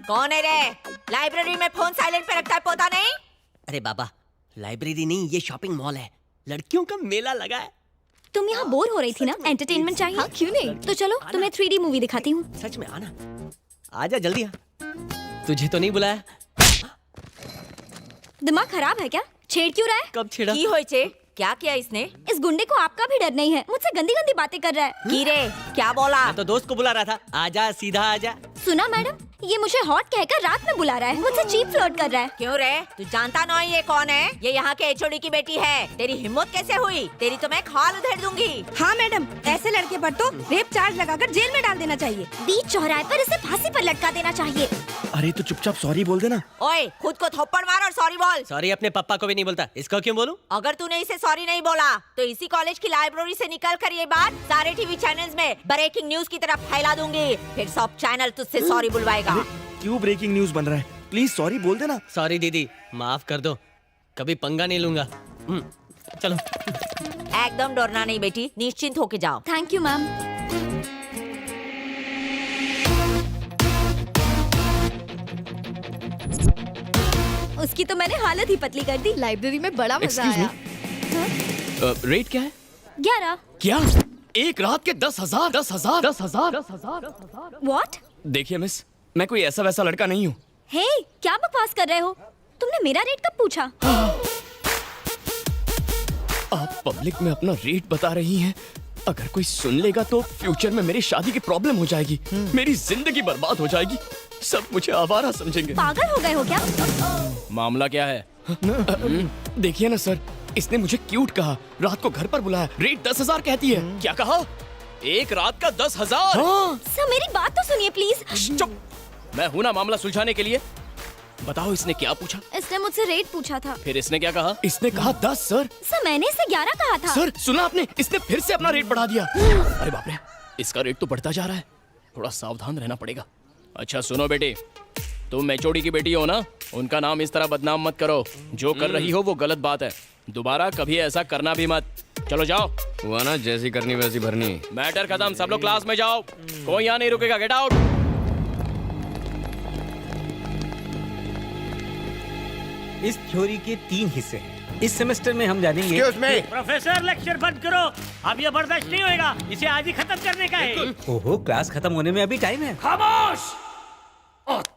कौन है रे? लाइब्रेरी में फोन साइलेंट पे रखता है, पता नहीं? अरे बाबा, लाइब्रेरी नहीं, ये शॉपिंग मॉल है, लड़कियों का मेला लगा है। तुम यहाँ बोर हो रही थी ना, एंटरटेनमेंट चाहिए? हाँ, क्यों नहीं? तो चलो तुम्हें 3D मूवी दिखाती हूँ। सच में आना, आजा जल्दी आ। तुझे तो नहीं बुलाया। दिमाग खराब है क्या? छेड़ क्यों रहा है? कब छेड़ा? की होई छे? क्या किया इसने? इस गुंडे को आपका भी डर नहीं है, मुझसे गंदी गंदी बातें कर रहा है। की रे, क्या बोला? मैं तो दोस्त को बुला रहा था, आजा सीधा आजा। सुना मैडम, ये मुझे हॉट कहकर रात में बुला रहा है, मुझसे चीप फ्लर्ट कर रहा है। क्यों रे? तू जानता नहीं ये कौन है? ये यहाँ के एचओडी की बेटी है। तेरी हिम्मत कैसे हुई? तेरी तो मैं खाल उधेड़ दूंगी। हाँ मैडम, ऐसे लड़के पर तो रेप चार्ज लगाकर जेल में डाल देना चाहिए। बीच चौराहे पर इसे फांसी पर लटका देना चाहिए। अरे तो चुपचाप सॉरी बोल देना। ओए, खुद को थप्पड़ मार और सॉरी बोल। सॉरी अपने पापा को भी नहीं बोलता, इसको क्यों बोलूं? अगर तूने इसे सॉरी नहीं बोला तो इसी कॉलेज की लाइब्रेरी से निकल कर ये बात सारे टीवी चैनल्स में ब्रेकिंग न्यूज की तरफ फैला दूंगी। फिर सब चैनल तुझसे सॉरी बुलवाएगा। क्यों ब्रेकिंग न्यूज बन रहा है? प्लीज सॉरी बोल देना। सॉरी दीदी, माफ कर दो, कभी पंगा नहीं लूंगा। चलो। एकदम डरना नहीं बेटी, निश्चिंत होके जाओ। Thank you ma'am. उसकी तो मैंने हालत ही पतली कर दी। लाइब्रेरी में बड़ा मजा आया। रेट क्या है? 11। क्या? एक रात के 10,000? 10,000? व्हाट? देखिए मिस, मैं कोई ऐसा वैसा लड़का नहीं हूँ। हे, क्या बकवास कर रहे हो? तुमने मेरा रेट कब पूछा? आप पब्लिक में अपना रेट बता रही हैं। अगर कोई सुन लेगा तो फ्यूचर में मेरी शादी की प्रॉब्लम हो जाएगी, मेरी जिंदगी बर्बाद हो जाएगी, सब मुझे आवारा समझेंगे। पागल हो गए हो क्या? मामला क्या है? देखिए ना सर, इसने मुझे क्यूट कहा, रात को घर पर बुलाया, रेट 10,000 कहती है। क्या कहा? एक रात का 10,000? सर मेरी बात तो सुनिए प्लीज। चुप, मैं हूं ना मामला सुलझाने के लिए। बताओ इसने क्या पूछा? इसने मुझसे रेट पूछा था। फिर इसने क्या कहा? इसने कहा 10 सर। सर मैंने इसे 11 कहा था। सर सुना आपने, इसने फिर से अपना रेट बढ़ा दिया। अरे बाप रे, इसका रेट तो बढ़ता जा रहा है, थोड़ा सावधान रहना पड़ेगा। अच्छा सुनो बेटी, तुम एचओडी की बेटी हो ना, उनका नाम इस तरह बदनाम मत करो। जो कर रही हो वो गलत बात है, दोबारा कभी ऐसा करना भी मत। चलो जाओ। हुआ ना, जैसी करनी वैसी भरनी। मैटर खत्म, सब लोग क्लास में जाओ, कोई यहाँ नहीं रुकेगा, गेट आउट। इस थ्योरी के 3 हिस्से हैं। इस सेमेस्टर में हम जानेंगे। प्रोफेसर लेक्चर बंद करो, अब ये बर्दाश्त नहीं होएगा, इसे आज ही खत्म करने का है। ओहो, क्लास खत्म होने में अभी टाइम है। खामोश!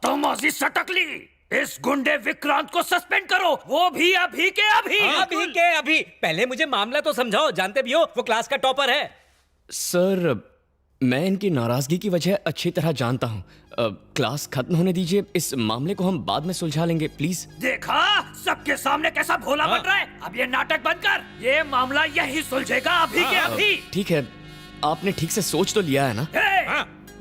तमाजी सटकली, इस गुंडे विक्रांत को सस्पेंड करो, वो भी अभी के अभी। अभी के अभी। पहले मुझे मामला तो समझाओ, जानते भी हो वो क्लास का टॉपर है। सर मैं इनकी नाराजगी की वजह अच्छी तरह जानता हूँ। क्लास खत्म होने दीजिए, इस मामले को हम बाद में सुलझा लेंगे प्लीज। देखा सबके सामने कैसा भोला बन रहा है। अब ये नाटक बंद कर, ये मामला यही सुलझेगा अभी के अभी। ठीक है, आपने ठीक से सोच तो लिया है ना?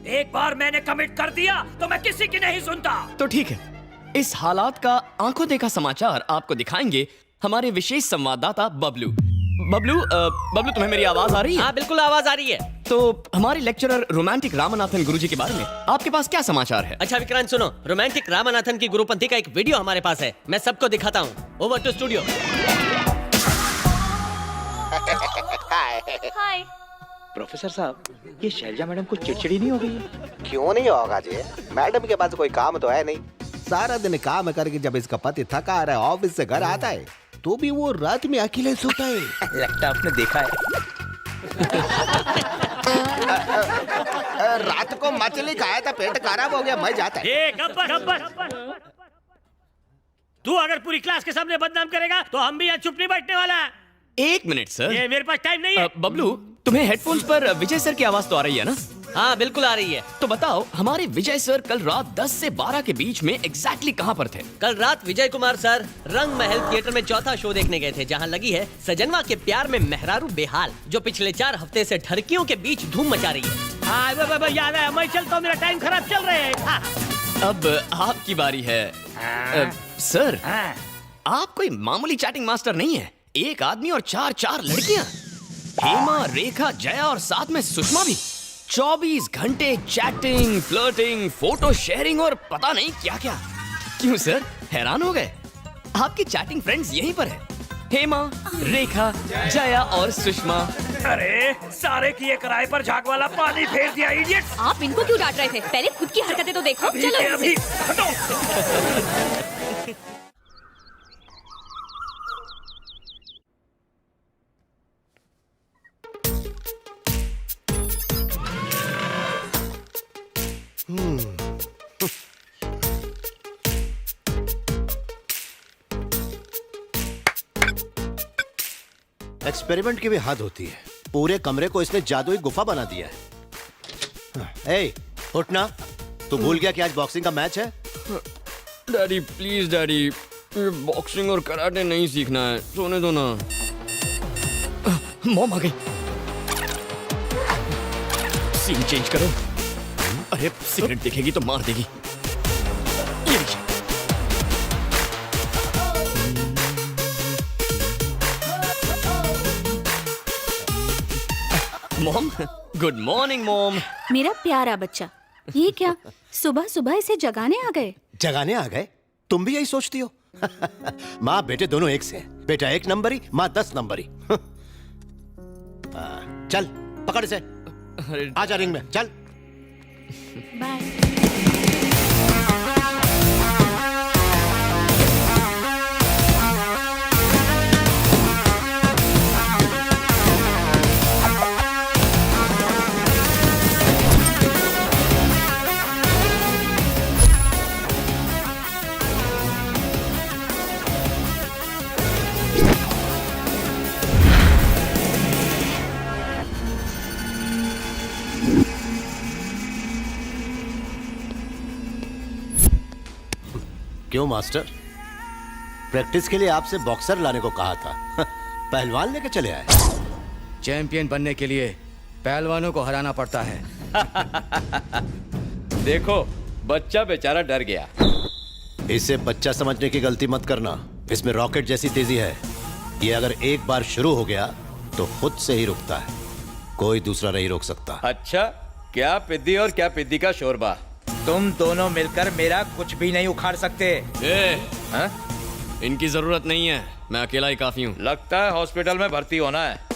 एक बार मैंने कमिट कर दिया तो मैं किसी की नहीं सुनता। तो ठीक है, इस हालात का आंखों देखा समाचार आपको दिखाएंगे हमारे विशेष संवाददाता बबलू। बबलू तुम्हें मेरी आवाज आ रही है? हाँ बिल्कुल आवाज आ रही है। तो हमारे लेक्चरर रोमांटिक रामनाथन गुरुजी के बारे में आपके पास क्या समाचार है? अच्छा विक्रांत सुनो, रोमांटिक रामनाथन की गुरुपंथी का एक वीडियो हमारे पास है, मैं सबको दिखाता हूँ। Over to studio. Hi. Professor साहब, ये शैलजा मैडम को चिड़चिड़ी नहीं हो गई है? क्यों नहीं होगा जी, मैडम के पास कोई काम तो है नहीं। सारा दिन काम करके जब इसका पति थका आ रहा है, ऑफिस से घर आता है, तो भी वो रात में अकेले सोता है। लगता है आपने देखा है। रात को मछली खाया था, पेट खराब हो गया, मैं जाता है। गब्बर, तू अगर पूरी क्लास के सामने बदनाम करेगा तो हम भी यहाँ चुप नहीं बैठने वाला। एक मिनट सर, ये मेरे पास टाइम नहीं है। बबलू तुम्हें हेडफोन्स पर विजय सर की आवाज तो आ रही है ना? हाँ बिल्कुल आ रही है। तो बताओ हमारे विजय सर कल रात 10 से 12 के बीच में एग्जैक्टली कहाँ पर थे? कल रात विजय कुमार सर रंग महल थिएटर में चौथा शो देखने गए थे, जहाँ लगी है सजनवा के प्यार में मेहरारू बेहाल, जो पिछले 4 हफ्ते से ठरकियों के बीच धूम मचा रही है। हाँ याद है, मैं चलता हूँ, मेरा टाइम खराब चल रहा है। अब आपकी बारी है। सर आप कोई मामूली चैटिंग मास्टर नहीं है, एक आदमी और 4 लड़कियां, हेमा, रेखा, जया और साथ में सुषमा भी। 24 घंटे चैटिंग, फ्लर्टिंग, फोटो शेयरिंग और पता नहीं क्या क्या। क्यों सर, हैरान हो गए? आपकी चैटिंग फ्रेंड्स यहीं पर है। हेमा, रेखा, जया और सुषमा। अरे सारे किए किराए पर झाग वाला पानी फेर दिया इडियट। आप इनको क्यों डांट रहे थे? पहले खुद की हरकतें तो देखो। अभी चलो के यहाँ अभी से। हटो। एक्सपेरिमेंट की भी हद होती है। पूरे कमरे को इसने जादुई गुफा बना दिया है। ए, उठना। तू भूल गया कि आज बॉक्सिंग का मैच है? डैडी प्लीज डैडी, ये बॉक्सिंग और कराटे नहीं सीखना है, सोने दो ना। मॉम आ गई। सीन चेंज करो। अरे सिगरेट दिखेगी तो मार देगी। ये लीजिए। Mom, good morning mom. मेरा प्यारा बच्चा, ये क्या सुबह सुबह इसे जगाने आ गए? जगाने आ गए? तुम भी यही सोचती हो? माँ बेटे दोनों एक से हैं। बेटा 1 नंबरी, माँ 10 नंबरी। चल पकड़ इसे, आजा रिंग में, चल। बाय। क्यों मास्टर, प्रैक्टिस के लिए आपसे बॉक्सर लाने को कहा था, पहलवान लेके चले आए? चैंपियन बनने के लिए पहलवानों को हराना पड़ता है। देखो बच्चा बेचारा डर गया। इसे बच्चा समझने की गलती मत करना। इसमें रॉकेट जैसी तेजी है। ये अगर एक बार शुरू हो गया तो खुद से ही रुकता है, कोई दूसरा नहीं रोक सकता। अच्छा, क्या पिद्दी और क्या पिद्दी का शोरबा। तुम दोनों मिलकर मेरा कुछ भी नहीं उखाड़ सकते। इनकी जरूरत नहीं है, मैं अकेला ही काफी हूँ। लगता है हॉस्पिटल में भर्ती होना है।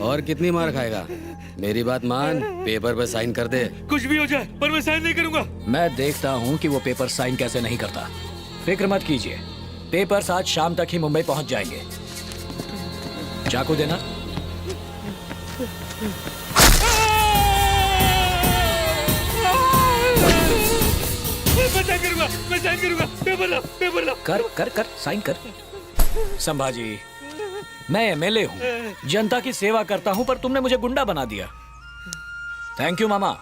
और कितनी मार खाएगा? मेरी बात मान, पेपर पे साइन कर दे। कुछ भी हो जाए पर मैं साइन नहीं करूंगा। मैं देखता हूँ कि वो पेपर साइन कैसे नहीं करता। फिक्र मत कीजिए, पेपर्स आज शाम तक ही मुंबई पहुंच जाएंगे। चाकू देना। मैं साइन करूंगा। पेपर ला। कर साइन कर। संभाजी, मैं एमएलए हूँ, जनता की सेवा करता हूँ, पर तुमने मुझे गुंडा बना दिया। थैंक यू मामा।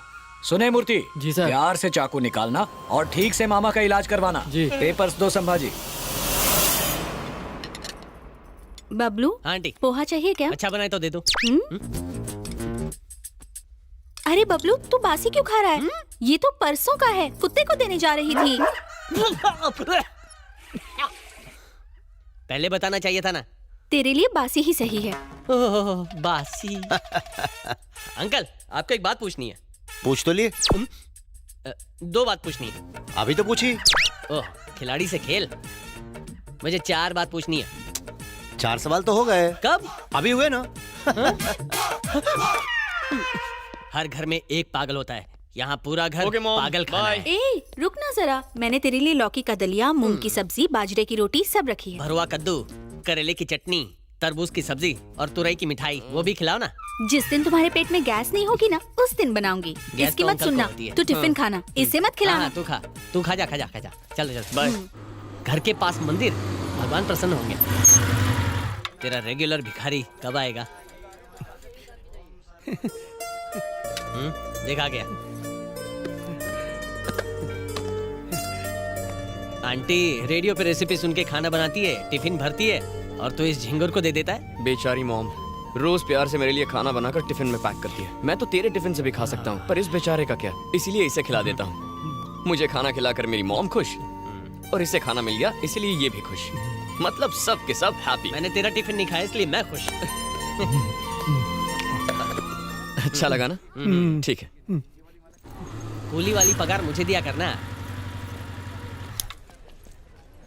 सुने मूर्ति जी सर, प्यार से चाकू निकालना और ठीक से मामा का इलाज करवाना जी। पेपर्स दो संभाजी। बबलू आंटी पोहा चाहिए क्या? अच्छा बनाए तो दे दो। अरे बबलू तू बासी क्यों खा रहा है? ये तो परसों का है, कुत्ते को देने जा रही थी। पहले बताना चाहिए था ना। तेरे लिए बासी ही सही है। ओह, बासी। अंकल आपको एक बात पूछनी है। पूछ तो लिए। 2 बात पूछनी है। अभी तो पूछी। ओह, खिलाड़ी से खेल। मुझे 4 बात पूछनी है। 4 सवाल तो हो गए। कब? अभी हुए ना। हर घर में एक पागल होता है, यहाँ पूरा घर पागल खाना है। ए, रुक ना जरा, मैंने तेरे लिए लौकी का दलिया, मूंग की सब्जी, बाजरे की रोटी सब रखी है। भरुआ कद्दू, करेले की चटनी, तरबूज की सब्जी और तुरई की मिठाई, वो भी खिलाओ ना। जिस दिन तुम्हारे पेट में गैस नहीं होगी ना, उस दिन बनाऊंगी। गैस इसकी तो मत अंकल को सुनना, होती है। तू टिफिन खाना, इसे मत खिलाना। हाँ, तू खा जा। चल बाय। घर के पास मंदिर, भगवान प्रसन्न होंगे। तेरा रेगुलर भिखारी कब आएगा? देखा गया। आंटी रेडियो पे रेसिपी सुन के खाना बनाती है, टिफिन भरती है, और तू इस झिंगुर को दे देता है। बेचारी मॉम रोज प्यार से मेरे लिए खाना बनाकर टिफिन में पैक करती है। मैं तो तेरे टिफिन से भी खा सकता हूँ, पर इस बेचारे का क्या, इसीलिए इसे खिला देता हूँ। मुझे खाना खिलाकर मेरी मॉम खुश, और इसे खाना मिल गया इसलिए ये भी खुश। मतलब सब के सब हैप्पी। मैंने तेरा टिफिन नहीं खाया इसलिए मैं खुश। अच्छा लगा ना? ठीक है। कूली वाली पगार मुझे दिया करना,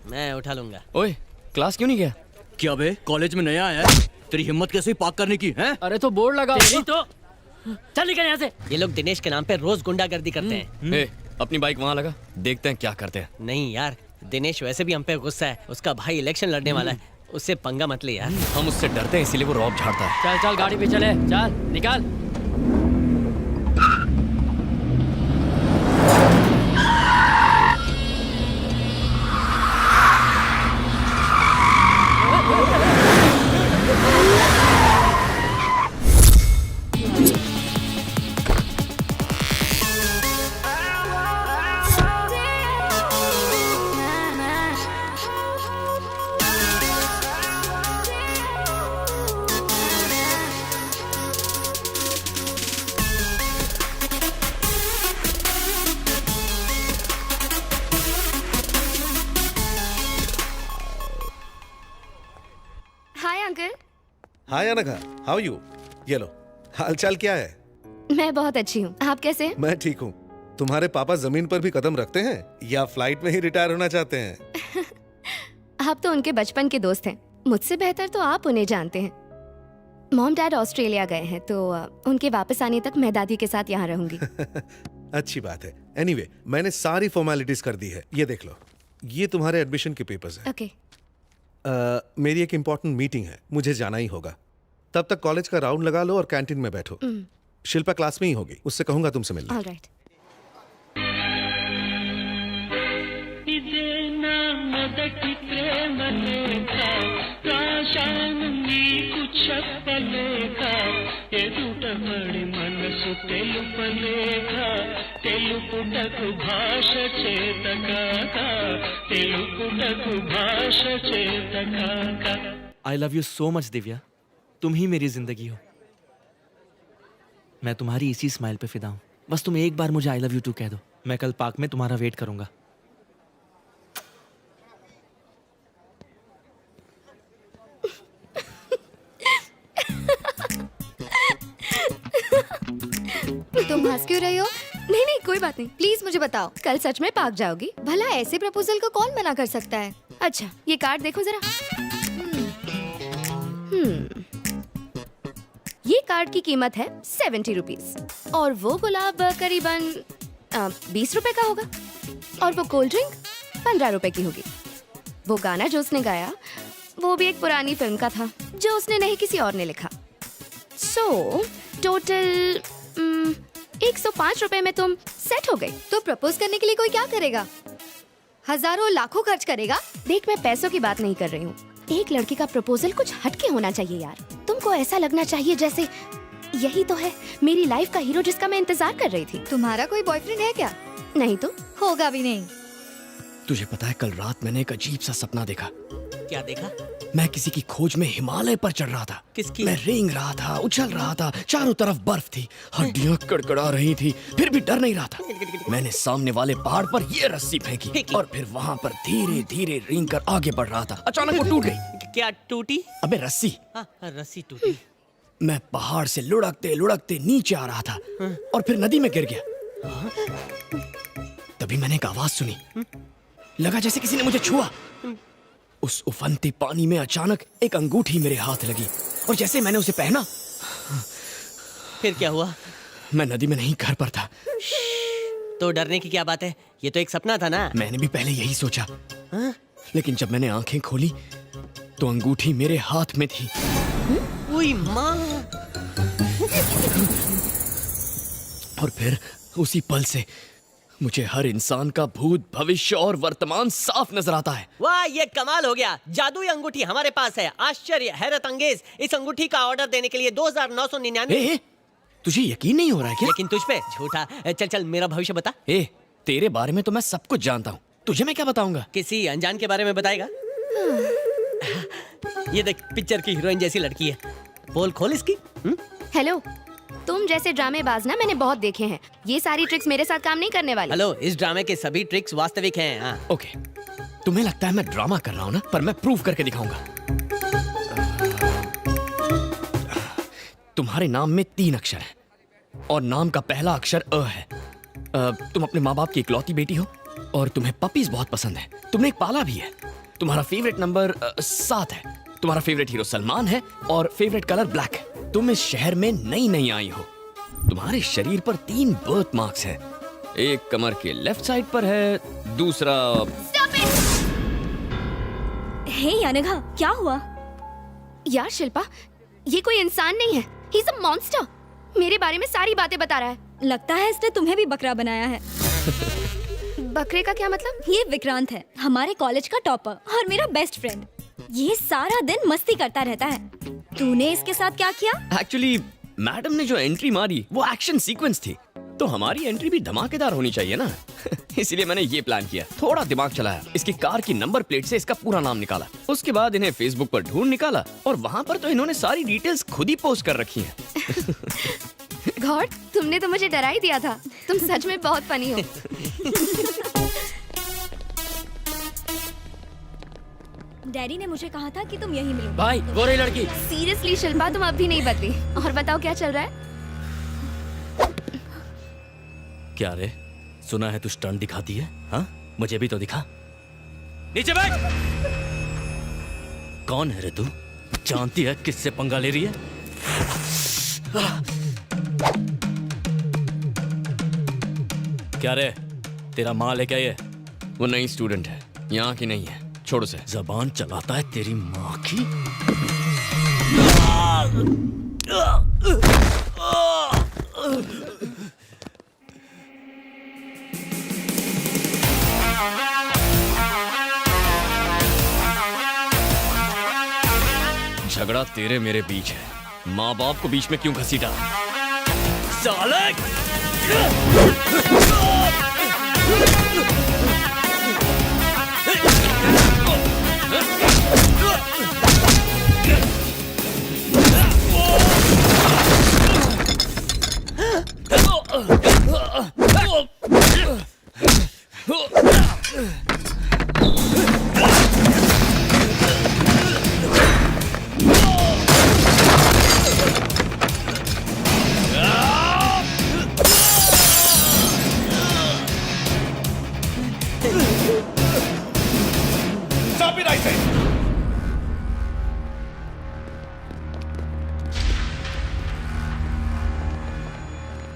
मैं उठा लूंगा। ओए, क्लास क्यों नहीं गया? क्या बे, कॉलेज में नया आया है? तेरी हिम्मत कैसे पार्क करने की है? अरे तो बोर्ड लगा तो चल निकल यहाँ से। ये लोग दिनेश के नाम पे रोज गुंडागर्दी करते हैं। ए, अपनी बाइक वहाँ लगा, देखते हैं क्या करते हैं। नहीं यार, दिनेश वैसे भी हम पे गुस्सा है। उसका भाई इलेक्शन लड़ने वाला है, उससे पंगा मत ले यार। हम उससे डरते हैं इसीलिए वो रौब झाड़ता है। चल गाड़ी पे चले, चल निकाल। Hi uncle. Hi Anagha, how you? ये लो, हालचाल क्या है? मैं बहुत अच्छी हूँ, आप कैसे हैं? मैं ठीक हूँ। तुम्हारे पापा जमीन पर भी कदम रखते हैं या फ्लाइट में ही रिटायर होना चाहते हैं? आप तो उनके बचपन के दोस्त हैं, मुझसे बेहतर तो आप उन्हें जानते हैं। मॉम डैड ऑस्ट्रेलिया गए हैं, तो उनके वापस आने तक मैं दादी के साथ यहाँ रहूंगी। अच्छी बात है। एनीवे, मैंने सारी फॉर्मेलिटीज कर दी है। ये देख लो, ये तुम्हारे एडमिशन के पेपर्स हैं। ओके। मेरी एक इम्पोर्टेंट मीटिंग है, मुझे जाना ही होगा। तब तक कॉलेज का राउंड लगा लो और कैंटीन में बैठो। शिल्पा क्लास में ही होगी, उससे कहूंगा तुमसे मिलने। Alright. I love you so much Divya, तुम ही मेरी जिंदगी हो। मैं तुम्हारी इसी स्माइल पे फिदा हूँ। बस तुम एक बार मुझे आई लव यू टू कह दो, मैं कल पार्क में तुम्हारा वेट करूंगा। तुम हंस क्यों रही हो? नहीं नहीं कोई बात नहीं, प्लीज मुझे बताओ, कल सच में पार्क जाओगी? भला ऐसे प्रपोजल को कौन मना कर सकता है? अच्छा ये कार्ड देखो जरा। ये कार्ड की कीमत है 70 रुपीज और वो गुलाब करीबन 20 रुपए का होगा और वो कोल्ड ड्रिंक 15 रुपए की होगी। वो गाना जो उसने गाया वो भी एक पुरानी फिल्म का था जो उसने नहीं किसी और ने लिखा। सो टोटल 105 रुपए में तुम सेट हो गई। तो प्रपोज करने के लिए कोई क्या करेगा? हजारों लाखों खर्च करेगा? देख मैं पैसों की बात नहीं कर रही हूँ, एक लड़की का प्रपोजल कुछ हटके होना चाहिए यार। तुमको ऐसा लगना चाहिए जैसे यही तो है मेरी लाइफ का हीरो जिसका मैं इंतजार कर रही थी। तुम्हारा कोई बॉयफ्रेंड है क्या? नहीं तो होगा भी नहीं। तुझे पता है कल रात मैंने एक अजीब सा सपना देखा। क्या देखा? मैं किसी की खोज में हिमालय पर चढ़ रहा था। किसकी? मैं रेंग रहा था, उछल रहा था, चारों तरफ बर्फ थी, हड्डियां कड़कड़ा रही थी, फिर भी डर नहीं रहा था। मैंने सामने वाले पहाड़ पर ये रस्सी फेंकी और फिर वहां पर धीरे धीरे रेंग कर आगे बढ़ रहा था। अचानक वो टूट गई। क्या टूटी? अबे रस्सी। हाँ, रस्सी टूटी। मैं पहाड़ से लुढ़कते लुढ़कते नीचे आ रहा था और फिर नदी में गिर गया। तभी मैंने एक आवाज सुनी, लगा जैसे किसी ने मुझे छुआ। उस उफनते पानी में अचानक एक अंगूठी मेरे हाथ लगी और जैसे मैंने उसे पहना, फिर क्या हुआ? मैं नदी में नहीं, घर पर था। तो डरने की क्या बात है, ये तो एक सपना था ना। मैंने भी पहले यही सोचा, लेकिन जब मैंने आंखें खोली तो अंगूठी मेरे हाथ में थी। ओए माँ! और फिर उसी पल से मुझे हर इंसान का भूत, भविष्य और वर्तमान साफ नजर आता है। वाह, ये कमाल हो गया। जादुई अंगूठी हमारे पास है। आश्चर्य, हैरत अंगेज। इस अंगूठी का ऑर्डर देने के लिए 2999। तुझे यकीन नहीं हो रहा है क्या? लेकिन तुझ पे झूठा। चल चल, मेरा भविष्य बता। तेरे बारे में तो मैं सब कुछ जानता हूँ, तुझे मैं क्या बताऊंगा? किसी अनजान के बारे में बताएगा? ये देख, पिक्चर की हीरोइन जैसी लड़की है। पोल खोल इसकी। हेलो, तुम जैसे ड्रामेबाज ना मैंने बहुत देखे हैं। ये सारी ट्रिक्स मेरे साथ काम नहीं करने वाली। हेलो, इस ड्रामे के सभी ट्रिक्स वास्तविक हैं। हाँ। ओके, तुम्हें लगता है मैं ड्रामा कर रहा हूँ ना, पर मैं प्रूव करके दिखाऊंगा। तुम्हारे नाम में 3 अक्षर है और नाम का पहला अक्षर अ है। तुम अपने माँ बाप की इकलौती बेटी हो और तुम्हें पपीज बहुत पसंद है। तुमने एक पाला भी है। तुम्हारा फेवरेट नंबर 7 है। तुम्हारा फेवरेट हीरो सलमान है और फेवरेट कलर ब्लैक है। तुम इस शहर में नई आई हो। तुम्हारे शरीर पर 3 बर्थ मार्क्स हैं। एक कमर के लेफ्ट साइड पर है, दूसरा। हे अनघा, क्या हुआ? यार शिल्पा, ये कोई इंसान नहीं है, ही इज अ मॉन्स्टर। मेरे बारे में सारी बातें बता रहा है। लगता है इसने तुम्हें भी बकरा बनाया है। बकरे का क्या मतलब? ये विक्रांत है, हमारे कॉलेज का टॉपर और मेरा बेस्ट फ्रेंड। ये सारा दिन मस्ती करता रहता है। तूने इसके साथ क्या किया? एक्चुअली मैडम ने जो एंट्री मारी वो एक्शन सीक्वेंस थी, तो हमारी एंट्री भी धमाकेदार होनी चाहिए ना। इसीलिए मैंने ये प्लान किया, थोड़ा दिमाग चलाया, इसकी कार की नंबर प्लेट से इसका पूरा नाम निकाला। उसके बाद इन्हें फेसबुक पर ढूंढ निकाला और वहाँ पर तो इन्होंने सारी डिटेल्स खुद ही पोस्ट कर रखी हैं। गॉड, तुमने तो मुझे डरा ही दिया था। तुम सच में बहुत फनी हो। डैडी ने मुझे कहा था कि तुम यही मिलो। भाई, वो रही लड़की। सीरियसली शिल्पा, तुम अब भी नहीं बदली। और बताओ क्या चल रहा है? क्या रे, सुना है तू स्टंट दिखाती है? हाँ, मुझे भी तो दिखा। नीचे बैठ। कौन है रे तू? जानती है किससे पंगा ले रही है? क्या रे, तेरा माल है क्या ये? वो नई स्टूडेंट है, यहाँ की नहीं है, छोड़ उसे। जबान चलाता है तेरी माँ की। झगड़ा तेरे मेरे बीच है, माँ बाप को बीच में क्यों घसीटा? साले!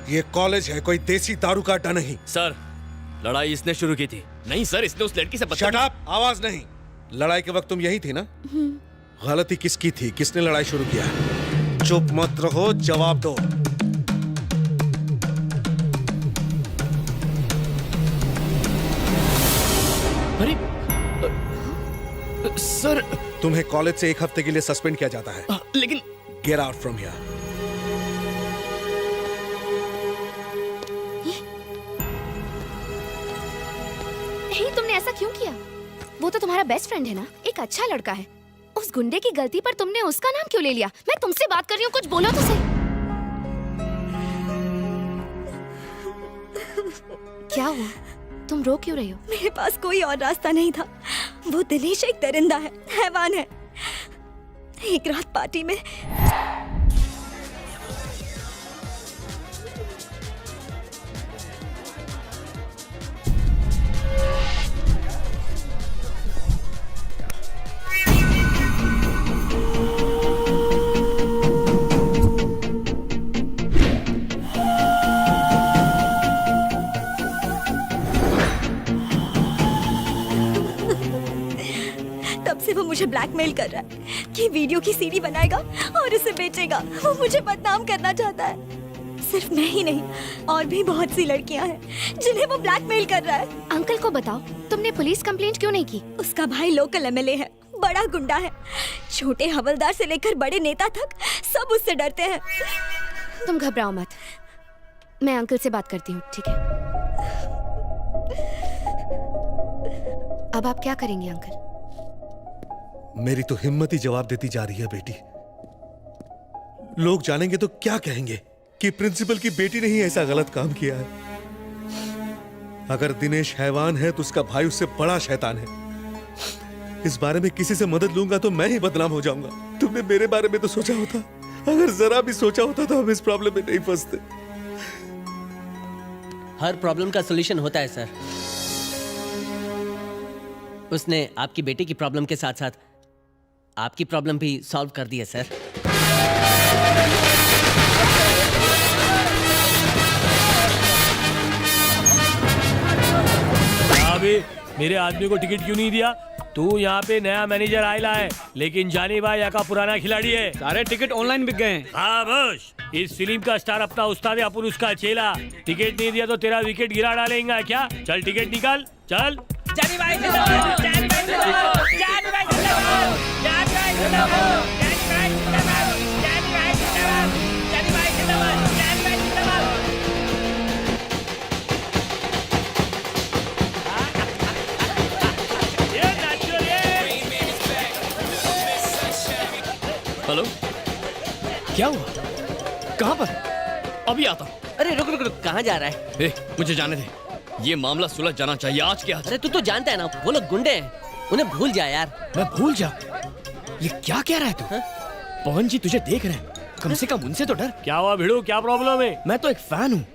ये कॉलेज है, कोई देसी दारू का अड्डा नहीं। सर, लड़ाई इसने शुरू की थी। नहीं सर, इसने उस लड़की से शट अप! आवाज नहीं। लड़ाई के वक्त तुम यही थी ना? गलती किसकी थी? किसने लड़ाई शुरू किया? चुप मत रहो, जवाब दो। अरे सर, तुम्हें कॉलेज से 1 हफ्ते के लिए सस्पेंड किया जाता है। लेकिन गेट आउट फ्रॉम हियर। तुमने ऐसा क्यों किया? वो तो तुम्हारा बेस्ट फ्रेंड है ना, एक अच्छा लड़का है। उस गुंडे की गलती पर तुमने उसका नाम क्यों ले लिया? मैं तुमसे बात कर रही हूँ, कुछ बोलो तो सही। क्या हुआ? तुम रो क्यों रही हो? मेरे पास कोई और रास्ता नहीं था। वो दिनेश एक दरिंदा है, हैवान है। एक रात पार्टी में से वो मुझे ब्लैकमेल कर रहा है कि वीडियो की सीडी बनाएगा और उसे बेचेगा। वो मुझे बदनाम करना चाहता है। सिर्फ मैं ही नहीं, और भी बहुत सी लड़कियां हैं जिन्हें वो ब्लैकमेल कर रहा है। अंकल को बताओ, तुमने पुलिस कंप्लेंट क्यों नहीं की? उसका भाई लोकल एमएलए है, बड़ा गुंडा है। छोटे हवलदार से लेकर बड़े नेता तक सब उससे डरते हैं। तुम घबराओ मत, मैं अंकल से बात करती हूँ, ठीक है? अब आप क्या करेंगे अंकल? मेरी तो हिम्मत ही जवाब देती जा रही है बेटी। लोग जानेंगे तो क्या कहेंगे कि प्रिंसिपल की बेटी ने ही ऐसा गलत काम किया है। अगर दिनेश हैवान है तो उसका भाई उससे बड़ा शैतान है। इस बारे में किसी से मदद लूंगा तो मैं ही बदनाम हो जाऊंगा। तुमने मेरे बारे में तो सोचा होता, अगर जरा भी सोचा होता तो हम इस प्रॉब्लम में नहीं फंसते। हर प्रॉब्लम का सॉल्यूशन होता है सर। उसने आपकी बेटी की प्रॉब्लम के साथ साथ आपकी प्रॉब्लम भी सॉल्व कर दी है सर। अभी मेरे आदमी को टिकट क्यों नहीं दिया? तू यहाँ पे नया मैनेजर आयला है, लेकिन जानी भाई यहाँ का पुराना खिलाड़ी है। सारे टिकट ऑनलाइन बिक गए। हाँ बस, इस फिल्म का स्टार अपना उस्ताद है, अपन उसका चेला। टिकट नहीं दिया तो तेरा विकेट गिरा डालेगा क्या? चल टिकट निकाल, चल। जानी भाई जिंदाबाद, जानी भाई जिंदाबाद, जानी भाई जिंदाबाद, जानी भाई जिंदाबाद, जानी भाई जिंदाबाद, जानी भाई जिंदाबाद, जानी भाई जिंदाबाद, जानी भाई जिंदाबाद। हेलो, क्या हुआ? कहाँ पर? अभी आता हूँ। अरे रुक रुक रुक, कहाँ जा रहा है? मुझे जाने दे, ये मामला सुलझ जाना चाहिए आज के आज। अरे तू तो जानता है ना, वो लोग गुंडे हैं, उन्हें भूल जा यार। मैं भूल जा? ये क्या कह रहा है तू? पवन जी तुझे देख रहे हैं, कम से कम उनसे तो डर। क्या हुआ भिड़ू, क्या प्रॉब्लम है? मैं तो एक फैन हूँ।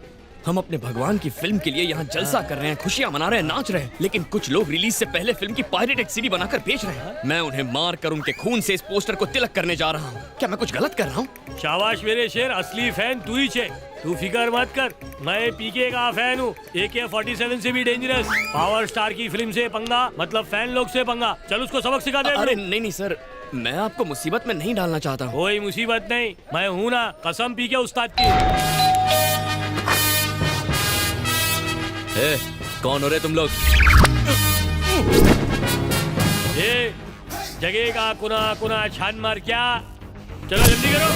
हम अपने भगवान की फिल्म के लिए यहाँ जलसा कर रहे हैं, खुशियाँ मना रहे हैं, नाच रहे हैं, लेकिन कुछ लोग रिलीज से पहले फिल्म की पायरेटेड सीडी बनाकर बेच रहे हैं। मैं उन्हें मार कर उनके खून से इस पोस्टर को तिलक करने जा रहा हूँ। क्या मैं कुछ गलत कर रहा हूँ? शाबाश मेरे शेर, असली फैन तू ही छे। तू फिकर मत कर, मैं पीके का फैन हूँ। AK-47 से भी डेंजरस। पावर स्टार की फिल्म से पंगा मतलब फैन लोग से पंगा। चल उसको सबक सिखा दे। अरे नहीं नहीं सर, मैं आपको मुसीबत में नहीं डालना चाहता हूँ। कोई मुसीबत नहीं, मैं हूँ ना, कसम पीके उस्ताद की। कौन हो रहे तुम लोग? ये जगह का कुना कुना छान मार क्या? चलो जल्दी करो।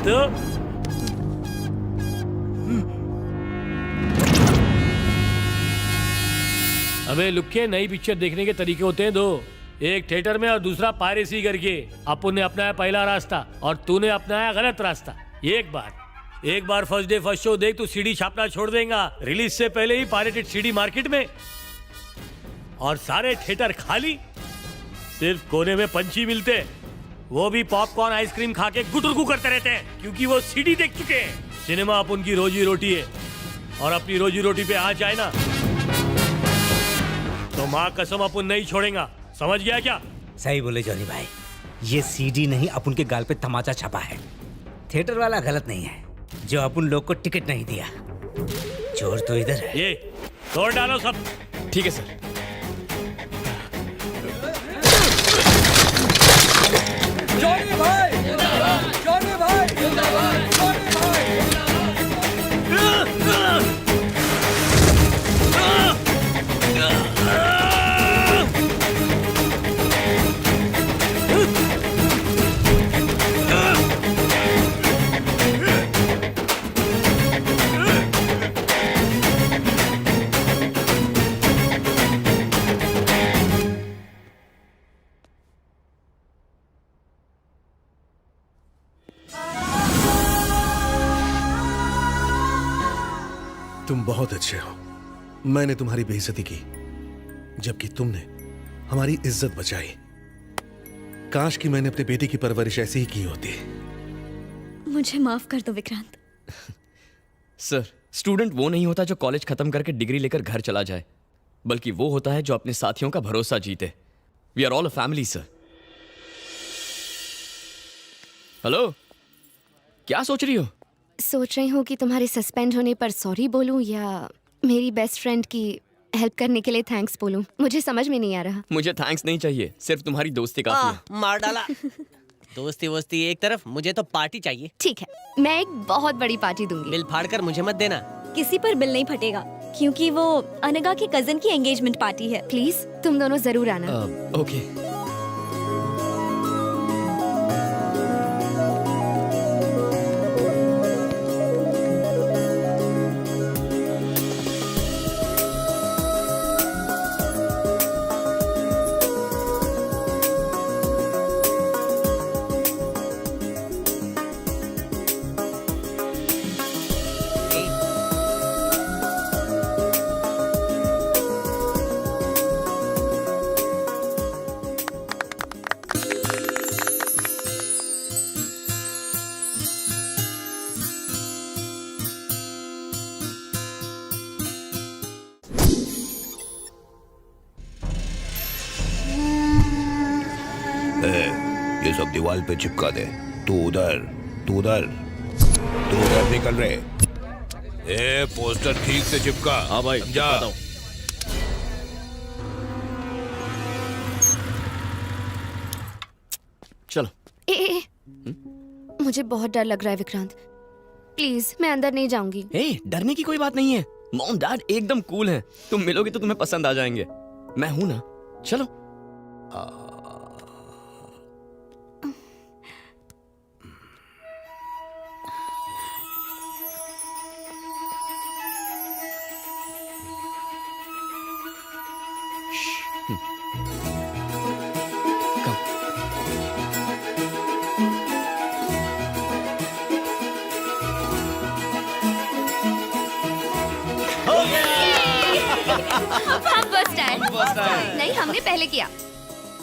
तो हमें लुक्के नई पिक्चर देखने के तरीके होते हैं दो, एक थिएटर में और दूसरा पायरेसी करके। अपन ने अपनाया पहला रास्ता और तूने अपनाया गलत रास्ता। एक बार फर्स्ट डे फर्स्ट शो देख, तू सीडी छापना छोड़ देगा। रिलीज से पहले ही पायरेटेड सीडी मार्केट में और सारे थिएटर खाली, सिर्फ कोने में पंछी मिलते, वो भी पॉपकॉर्न आइसक्रीम खा के गुटुरगु करते रहते हैं, क्योंकि वो सीडी देख चुके हैं। सिनेमा अपन की रोजी रोटी है, और अपनी रोजी रोटी पे आ जाए ना तो माँ कसम अपन नहीं छोड़ेगा। समझ गया क्या? सही बोले जॉनी भाई, ये सीडी नहीं अपन के गाल पे तमाचा छपा है। थिएटर वाला गलत नहीं है जो अपन लोग को टिकट नहीं दिया। चोर तो इधर है। ये तोड़ डालो सब। ठीक है सर। जॉनी भाई, जॉनी भाई तुम बहुत अच्छे हो। मैंने तुम्हारी बेइज्जती की, जबकि तुमने हमारी इज्जत बचाई। काश कि मैंने अपने बेटे की परवरिश ऐसी ही की होती। मुझे माफ कर दो विक्रांत। सर, स्टूडेंट वो नहीं होता जो कॉलेज खत्म करके डिग्री लेकर घर चला जाए, बल्कि वो होता है जो अपने साथियों का भरोसा जीते। We are all a family sir. Hello, क्या सोच रही हो? सोच रही हूँ कि तुम्हारे सस्पेंड होने पर सॉरी बोलूं या मेरी बेस्ट फ्रेंड की हेल्प करने के लिए थैंक्स बोलूं। मुझे समझ में नहीं आ रहा। मुझे थैंक्स नहीं चाहिए, सिर्फ तुम्हारी दोस्ती काफी है। मार डाला। दोस्ती वोस्ती एक तरफ, मुझे तो पार्टी चाहिए। ठीक है, मैं एक बहुत बड़ी पार्टी दूंगी। बिल फाड़ कर मुझे मत देना। किसी पर बिल नहीं फटेगा, क्योंकि वो अनगा के कजन की एंगेजमेंट पार्टी है। प्लीज तुम दोनों जरूर आना। ओके। ये सब दीवार पे चिपका दे। तू उधर, तू उधर, तू उधर निकल रहे। ए, पोस्टर ठीक से चिपका। हाँ भाई, जा। चलो। ए, मुझे बहुत डर लग रहा है विक्रांत। प्लीज मैं अंदर नहीं जाऊंगी। ए, डरने की कोई बात नहीं है। मॉम डैड एकदम कूल हैं। तुम मिलोगे तो तुम्हें पसंद आ जाएंगे। मैं हूं ना, चलो। हम फर्स्ट आए। नहीं, हमने पहले किया।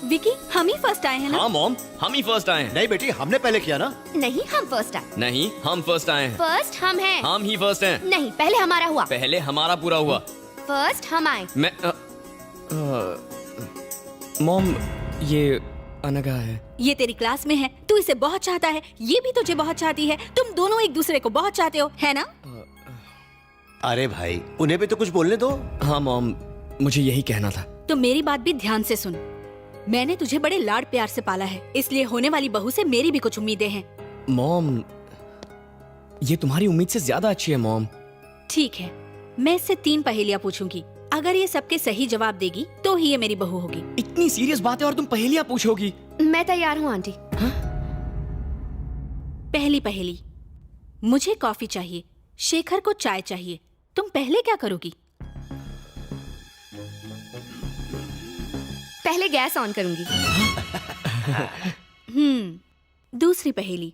विकी, हम ही फर्स्ट आए हैं ना? हाँ मॉम, हम ही फर्स्ट आए हैं। नहीं बेटी, हमने पहले किया ना। नहीं, हम फर्स्ट आए। नहीं, हम फर्स्ट आए हैं। फर्स्ट हम हैं। हम ही फर्स्ट हैं। नहीं, पहले हमारा हुआ। पहले हमारा पूरा हुआ। फर्स्ट हम आए। मैं मॉम, ये अनगा है। ये तेरी क्लास में है, तू इसे बहुत चाहता है, ये भी तुझे बहुत चाहती है, तुम दोनों एक दूसरे को बहुत चाहते हो, है ना? अरे भाई, उन्हें भी तो कुछ बोलने दो। हाँ मॉम, मुझे यही कहना था। तो मेरी बात भी ध्यान से सुन। मैंने तुझे बड़े लाड प्यार से पाला है, इसलिए होने वाली बहू से मेरी भी कुछ उम्मीदें हैं। मॉम, ये तुम्हारी उम्मीद से ज्यादा अच्छी है मॉम। ठीक है, मैं इससे 3 पहेलियाँ पूछूंगी। अगर ये सबके सही जवाब देगी तो ही ये मेरी बहू होगी। इतनी सीरियस बात है और तुम पहेलियाँ पूछोगी? मैं तैयार हूँ आंटी। पहली पहेली, मुझे कॉफी चाहिए, शेखर को चाय चाहिए, तुम पहले क्या करोगी? पहले गैस ऑन करूंगी। दूसरी पहेली,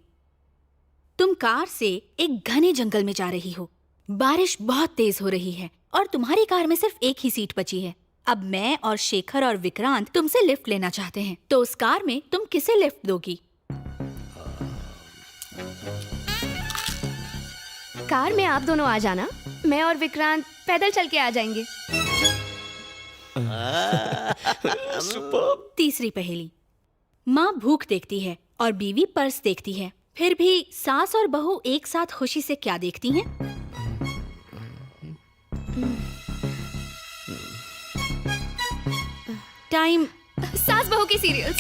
तुम कार से एक घने जंगल में जा रही हो, बारिश बहुत तेज हो रही है और तुम्हारी कार में सिर्फ एक ही सीट बची है। अब मैं और शेखर और विक्रांत तुमसे लिफ्ट लेना चाहते हैं, तो उस कार में तुम किसे लिफ्ट दोगी? कार में आप दोनों आ जाना, मैं और विक्रांत पैदल चल के आ जाएंगे। तीसरी पहेली, माँ भूख देखती है और बीवी पर्स देखती है, फिर भी सास और बहू एक साथ खुशी से क्या देखती हैं? टाइम। सास बहू की सीरियल्स।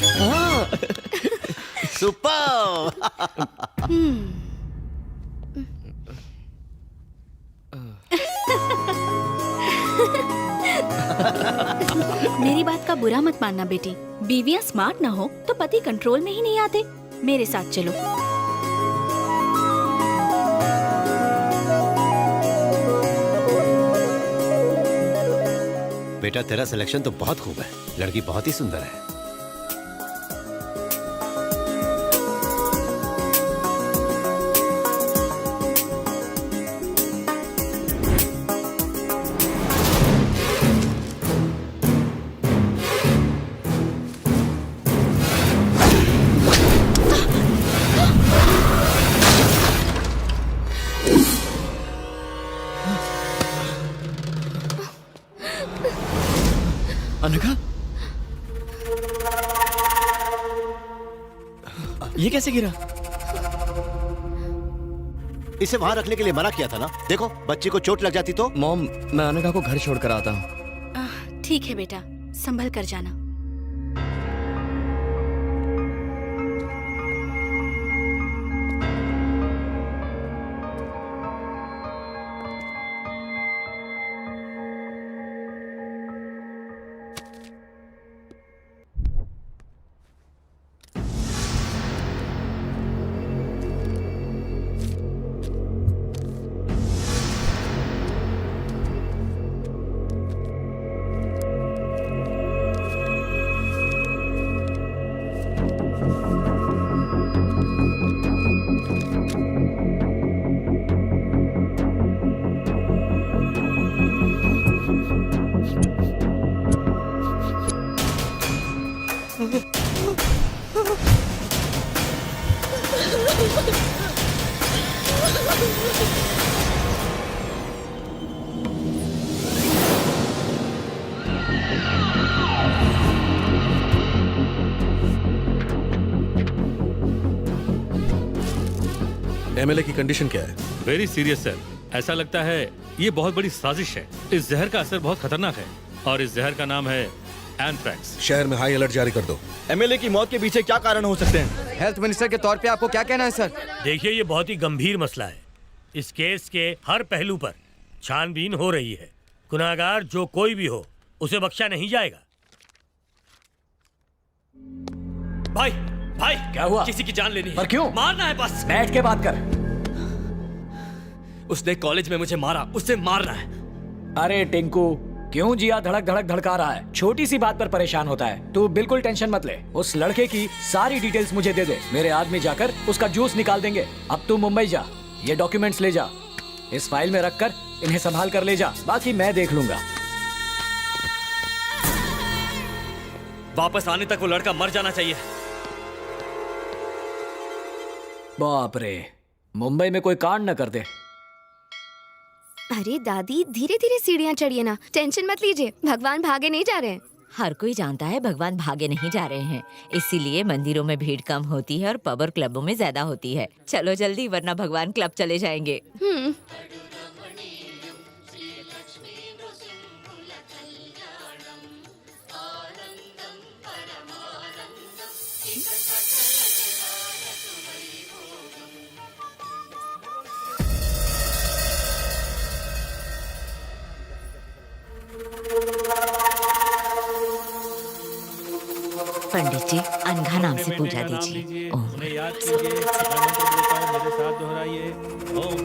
सुपर। मेरी बात का बुरा मत मानना बेटी, बीवियां स्मार्ट ना हो तो पति कंट्रोल में ही नहीं आते। मेरे साथ चलो। बेटा, तेरा सिलेक्शन तो बहुत खूब है, लड़की बहुत ही सुंदर है। अनघा, ये कैसे गिरा? इसे वहां रखने के लिए मना किया था ना। देखो बच्ची को चोट लग जाती तो। मॉम, मैं अनघा को घर छोड़कर आता हूँ। ठीक है बेटा, संभल कर जाना। एमएलए की कंडीशन क्या है? Very serious sir. ऐसा लगता है ये बहुत बड़ी साजिश है। इस जहर का असर बहुत खतरनाक है और इस जहर का नाम है एंथ्रैक्स। शहर में हाई अलर्ट जारी कर दो। एमएलए की मौत के पीछे क्या कारण हो सकते हैं? हेल्थ मिनिस्टर के तौर पे आपको क्या कहना है सर? देखिए, ये बहुत ही गंभीर मसला है। इस केस के हर पहलू पर छानबीन हो रही है। गुनाहगार जो कोई भी हो, उसे बख्शा नहीं जाएगा। भाई भाई, क्या हुआ? किसी की जान लेनी है। पर क्यों? मारना है बस। बैठ के बात कर। उसने कॉलेज में मुझे मारा, उसे मारना है। अरे टिंकू, क्यों जिया धड़क धड़क धड़का रहा है? छोटी सी बात पर परेशान होता है। तू बिल्कुल टेंशन मत ले। उस लड़के की सारी डिटेल्स मुझे दे दे। मेरे आदमी जाकर उसका जूस निकाल देंगे। अब तू मुंबई जा, ये डॉक्यूमेंट्स ले जा, इस फाइल में रख कर इन्हें संभाल कर ले जा। बाकी मैं देख लूंगा। वापस आने तक वो लड़का मर जाना चाहिए। बाप रे, मुंबई में कोई कांड न कर दे। अरे दादी, धीरे धीरे सीढ़ियाँ चढ़िए ना, टेंशन मत लीजिए। भगवान भागे नहीं जा रहे हैं। हर कोई जानता है भगवान भागे नहीं जा रहे हैं, इसीलिए मंदिरों में भीड़ कम होती है और पब और क्लबों में ज्यादा होती है। चलो जल्दी, वरना भगवान क्लब चले जाएंगे। पंडित जी, अनघा नाम से पूजा दीजिए। ओम। उन्हें याद कीजिए, मैं मंत्र बोलता हूं, मेरे साथ दोहराइए। ओम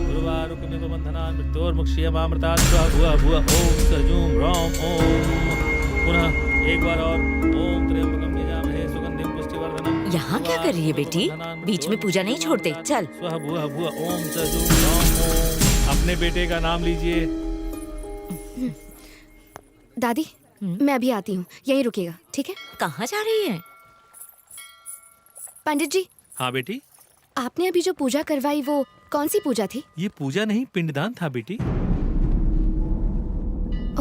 गुरुवारुकमिव बंधनान् मृत्योर्मुक्षीयमामृतात् भुवः भुवः ओम सर्जूम रौम ओम। पुनः एक बार और ओम त्र्यंबकं यजामहे सुगंधिं पुष्टिवर्धनम्। यहाँ क्या कर रही है बेटी? बीच में पूजा नहीं छोड़ते। चल। स्वः भुवः भुवः ओम सर्जूम रौम ओम। अपने बेटे का नाम लीजिए। दादी, मैं अभी आती हूँ, यहीं रुकिएगा, ठीक है? कहाँ जा रही है? पंडित जी। हाँ बेटी। आपने अभी जो पूजा करवाई, वो कौन सी पूजा थी? ये पूजा नहीं, पिंडदान था बेटी।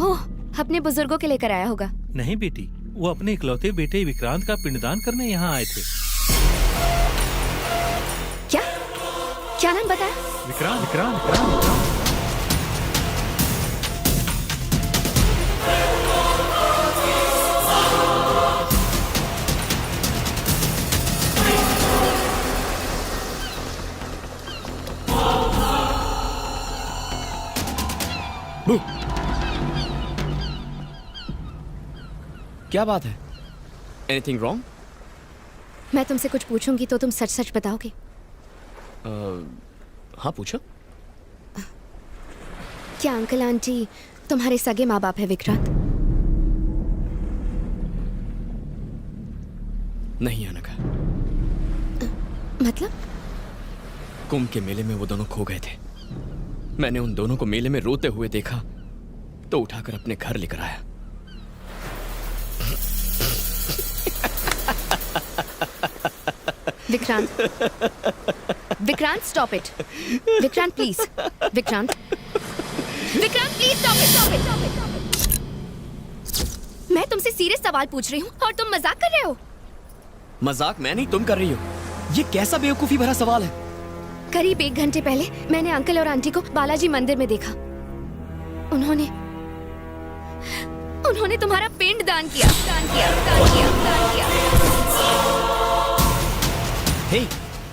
ओह, अपने बुजुर्गों के लेकर आया होगा। नहीं बेटी, वो अपने इकलौते बेटे विक्रांत का पिंडदान करने यहाँ आए थे। क्या क्या नाम बताया? विक्रांत विक्रांत विक्रांत। क्या बात है? Anything wrong? मैं तुमसे कुछ पूछूंगी तो तुम सच सच बताओगे? हाँ पूछो। क्या अंकल आंटी तुम्हारे सगे माँ बाप है विक्रांत? नहीं अनघा। मतलब? कुंभ के मेले में वो दोनों खो गए थे। मैंने उन दोनों को मेले में रोते हुए देखा तो उठाकर अपने घर लेकर आया। Vikrant, Vikrant stop it. Vikrant please, Vikrant, Vikrant please stop it, stop it, stop it. Serious सवाल पूछ रही हूँ और तुम मजाक कर रहे हो। मजाक मैं नहीं, तुम कर रही हो। ये कैसा बेवकूफी भरा सवाल है? करीब 1 घंटे पहले मैंने अंकल और आंटी को बालाजी मंदिर में देखा। उन्होंने तुम्हारा पिंड दान किया। Hey,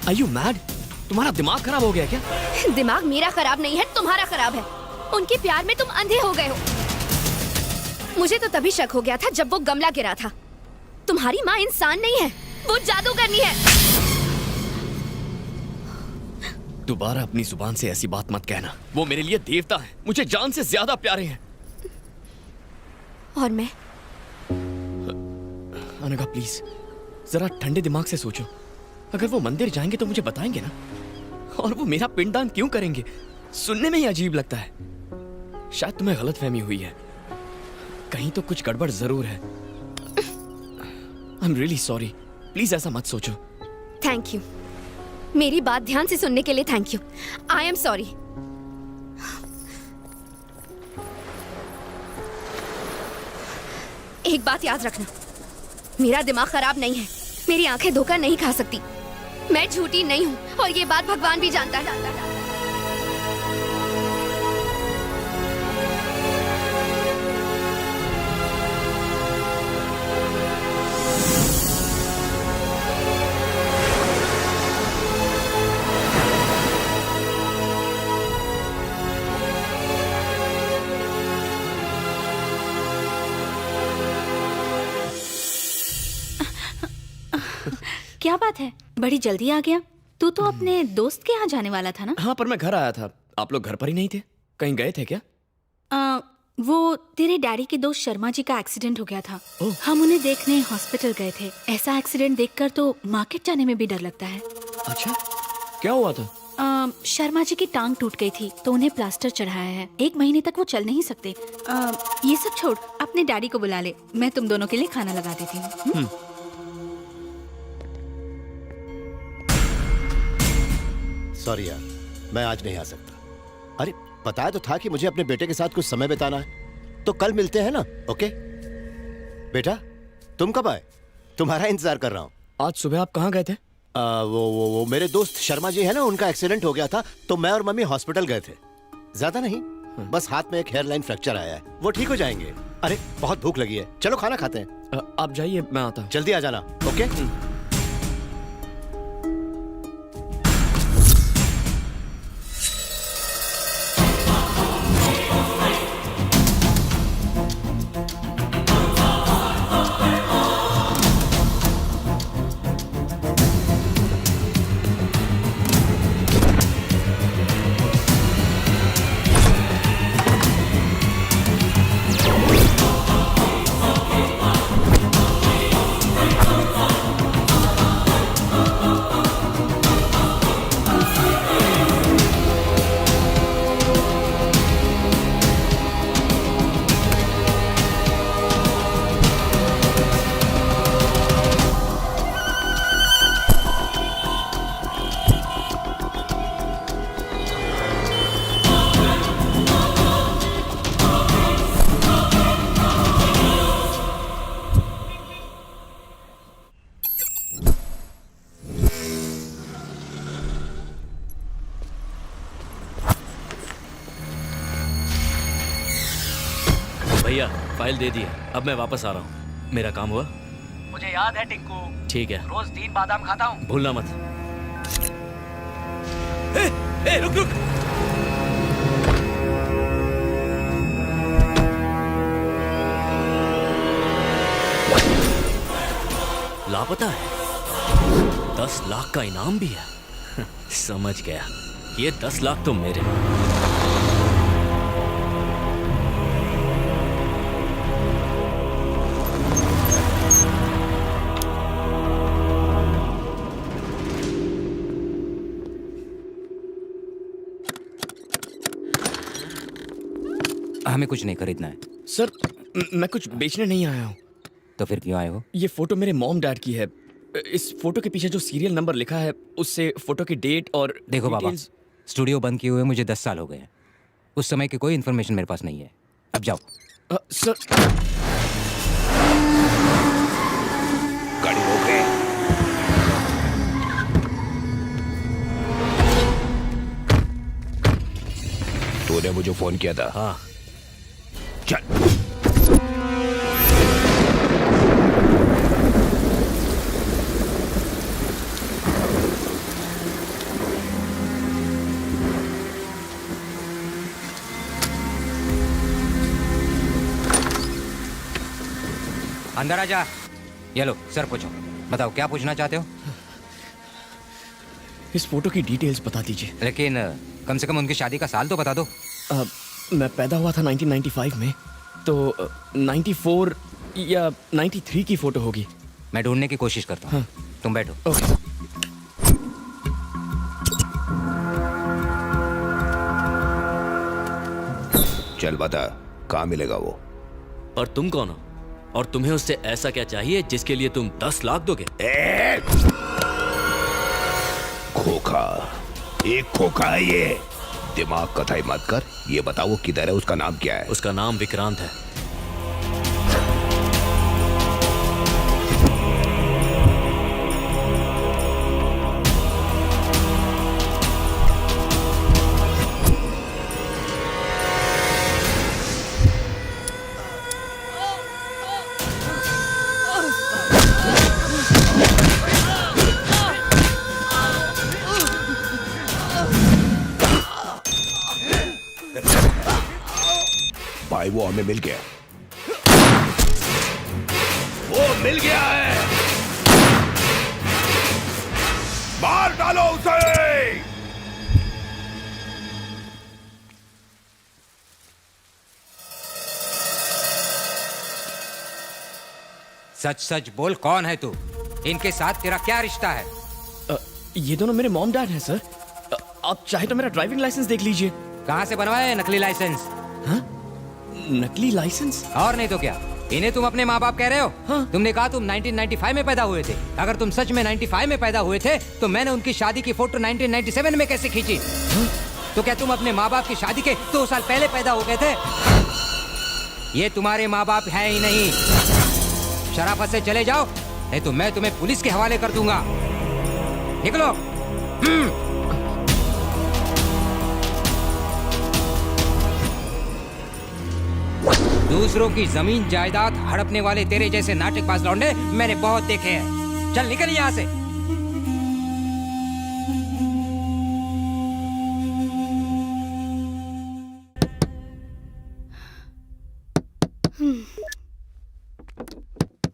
are you mad? तुम्हारा दिमाग खराब हो गया क्या? दिमाग मेरा खराब नहीं है, तुम्हारा खराब है। उनके प्यार में तुम अंधे हो गए हो। मुझे तो तभी शक हो गया था जब वो गमला गिरा था। तुम्हारी माँ इंसान नहीं है, वो जादूगरनी है। दोबारा अपनी जुबान से ऐसी बात मत कहना। वो मेरे लिए देवता है, मुझे जान से ज्यादा प्यारे हैं। और मैं? अनघा प्लीज जरा ठंडे दिमाग से सोचो। अगर वो मंदिर जाएंगे तो मुझे बताएंगे ना। और वो मेरा पिंडदान क्यों करेंगे? सुनने में ही अजीब लगता है। शायद तुम्हें गलतफहमी हुई है। कहीं तो कुछ गड़बड़ जरूर है। I am really sorry, please ऐसा मत सोचो। थैंक यू, मेरी बात ध्यान से सुनने के लिए thank you. I am sorry. एक बात याद रखना, मेरा दिमाग खराब नहीं है, मेरी आंखें धोखा नहीं खा सकती। मैं झूठी नहीं हूँ और ये बात भगवान भी जानता है। क्या बात है, बड़ी जल्दी आ गया। तू तो अपने दोस्त के यहाँ जाने वाला था ना? हाँ, पर मैं घर आया था। आप लोग घर पर ही नहीं थे? कहीं गए थे क्या? वो तेरे डैडी के दोस्त शर्मा जी का एक्सीडेंट हो गया था। हम उन्हें देखने हॉस्पिटल गए थे। ऐसा एक्सीडेंट देखकर तो मार्केट जाने में भी डर लगता है। अच्छा, क्या हुआ था? शर्मा जी की टांग टूट गई थी तो उन्हें प्लास्टर चढ़ाया है। 1 महीने तक वो चल नहीं सकते। ये सब छोड़, अपने डैडी को बुला ले, मैं तुम दोनों के लिए खाना लगा देती हूँ। सॉरी यार, मैं आज नहीं आ सकता। अरे बताया तो था कि मुझे अपने बेटे के साथ कुछ समय बिताना है, तो कल मिलते हैं ना? ओके बेटा, तुम कब आए? तुम्हारा इंतजार कर रहा हूँ। आज सुबह आप कहाँ गए थे? वो मेरे दोस्त शर्मा जी है ना, उनका एक्सीडेंट हो गया था तो मैं और मम्मी हॉस्पिटल गए थे। ज्यादा नहीं, बस हाथ में एक हेयरलाइन फ्रैक्चर आया है, वो ठीक हो जाएंगे। अरे बहुत भूख लगी है, चलो खाना खाते हैं। आप जाइए, मैं आता हूँ। जल्दी आ जाना। ओके भैया फाइल दे दी है, अब मैं वापस आ रहा हूँ। मेरा काम हुआ? मुझे याद है टिंकू, ठीक है, रोज 3 बादाम खाता हूँ। भूलना मत। रुक रुक। लापता है, 10 लाख का इनाम भी है। समझ गया, ये 10 लाख तो मेरे। हमें कुछ नहीं खरीदना है सर। मैं कुछ बेचने नहीं आया हूँ। तो फिर क्यों आए हो? ये फोटो मेरे मॉम डैड की है। इस फोटो के पीछे जो सीरियल नंबर लिखा है उससे फोटो की डेट और देखो बाबा, स्टूडियो बंद किए हुए मुझे 10 साल हो गए हैं। उस समय की कोई इन्फॉर्मेशन मेरे पास नहीं है। अब जाओ। सर तूने मुझे फोन किया था? हाँ। चल। अंदर आ जा। ये लो सर, पूछो, बताओ क्या पूछना चाहते हो? इस फोटो की डिटेल्स बता दीजिए। लेकिन कम से कम उनकी शादी का साल तो बता दो। मैं पैदा हुआ था 1995 में, तो 94 या 93 की फोटो होगी। मैं ढूंढने की कोशिश करता हूँ। हाँ। तुम बैठो। ओके। चल बता, कहाँ मिलेगा वो? और तुम कौन हो? और तुम्हें उससे ऐसा क्या चाहिए जिसके लिए तुम 10 लाख दोगे? खोखा, एक खोखा है ये। दिमाग कथाई मत कर। ये बताओ किधर है, उसका नाम क्या है? उसका नाम विक्रांत है। भाई वो हमें मिल गया। वो मिल गया है। मार डालो उसे। सच सच बोल, कौन है तू? इनके साथ तेरा क्या रिश्ता है? ये दोनों मेरे मॉम डैड हैं सर। आप चाहे तो मेरा ड्राइविंग लाइसेंस देख लीजिए। कहाँ से बनवाया है नकली लाइसेंस? हाँ? नकली लाइसेंस? और नहीं तो क्या, इन्हें तुम अपने माँ बाप कह रहे हो? हाँ? तुमने कहा तुम 1995 में पैदा हुए थे। अगर तुम सच में 95 में पैदा हुए थे तो मैंने उनकी शादी की फोटो 1997 में कैसे खींची? हाँ? तो क्या तुम अपने माँ बाप की शादी के 2 साल पहले पैदा हो गए थे? ये तुम्हारे माँ बाप है ही नहीं। शराफत से चले जाओ, नहीं तो मैं तुम्हें पुलिस के हवाले कर दूंगा। निकलो। दूसरों की जमीन जायदाद हड़पने वाले तेरे जैसे नाटकबाज लौंडे मैंने बहुत देखे हैं। चल निकल यहाँ से।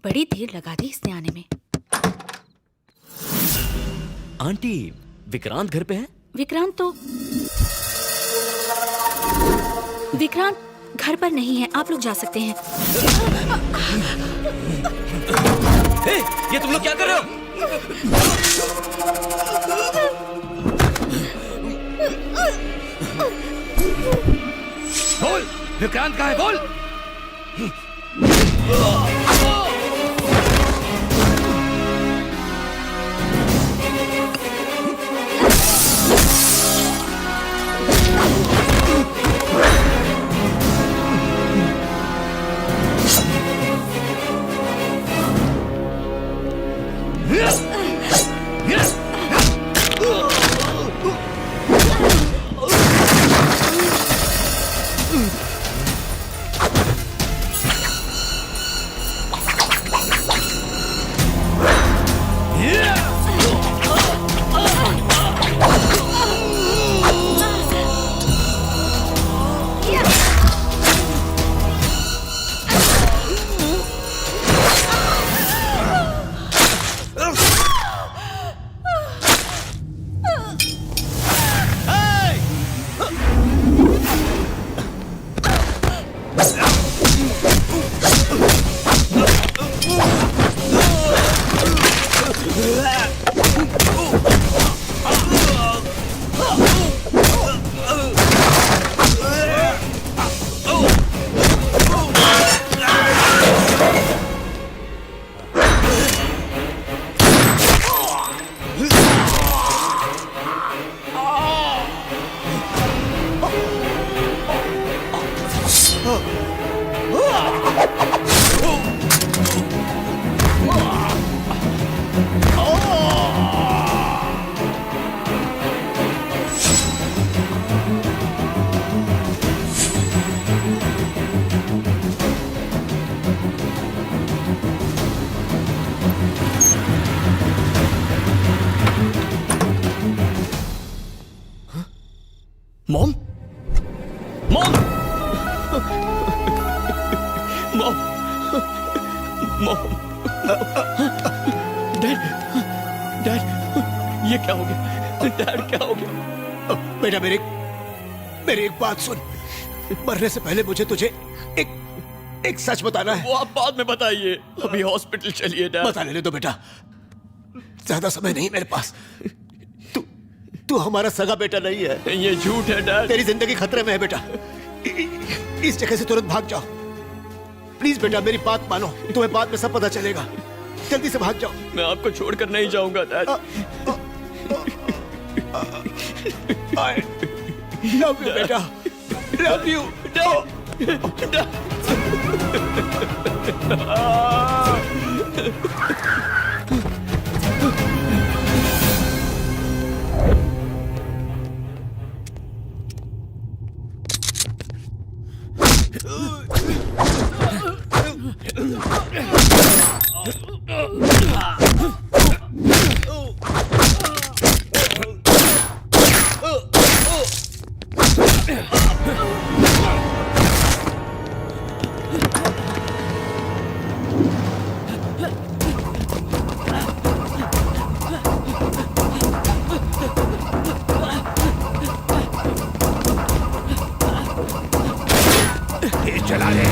बड़ी देर लगा दी इसने आने में। आंटी, विक्रांत घर पे है? विक्रांत घर पर नहीं है, आप लोग जा सकते हैं। ए, ये तुम लोग क्या कर रहे हो? बोल, विक्रांत कहाँ है? बोल। Mom mom mom mom dad dad ये क्या हो गया? डैड क्या हो गया? बेटा मेरी एक बात सुन। मरने से पहले मुझे तुझे एक सच बताना है। वो आप बाद में बताइए, अभी हॉस्पिटल चलिए डैड। बता लेने दो बेटा, ज्यादा समय नहीं मेरे पास। तू हमारा सगा बेटा नहीं है। ये झूठ है डैड। तेरी जिंदगी खतरे में है बेटा। इस जगह से तुरंत भाग जाओ प्लीज बेटा, मेरी बात मानो, तुम्हें बाद में सब पता चलेगा। जल्दी से भाग जाओ। मैं आपको छोड़कर नहीं जाऊंगा डैड। लव यू बेटा, लव यू। चला ले।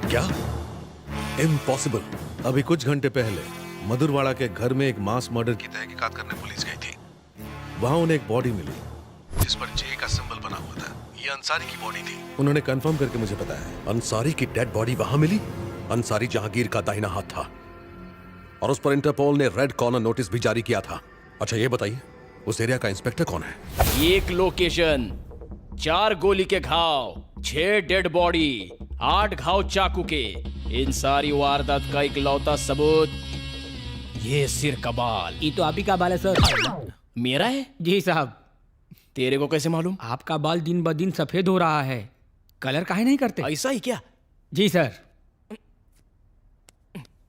क्या? इम्पॉसिबल। अभी कुछ घंटे पहले मधुरवाड़ा के घर में एक मास मर्डर की तहकीकात करने पुलिस गई थी। वहां उन्हें एक बॉडी मिली जिस पर जे का सिंबल बना हुआ था। ये अंसारी की बॉडी थी। उन्होंने कंफर्म करके मुझे बताया। अंसारी की डेड बॉडी वहां मिली? अंसारी जहांगीर का दाहिना हाथ था और उस पर इंटरपोल ने रेड कॉर्नर नोटिस भी जारी किया था। अच्छा ये बताइए, उस एरिया का इंस्पेक्टर कौन है? एक लोकेशन, 4 गोली के घाव, 6 डेड बॉडी, 8 घाव चाकू के। इन सारी वारदात का इकलौता सबूत ये सिर का बाल। ये तो आप ही का बाल है सर। मेरा है? जी साहब। तेरे को कैसे मालूम? आपका बाल दिन ब दिन सफेद हो रहा है, कलर काहे नहीं करते? ऐसा ही क्या? जी सर।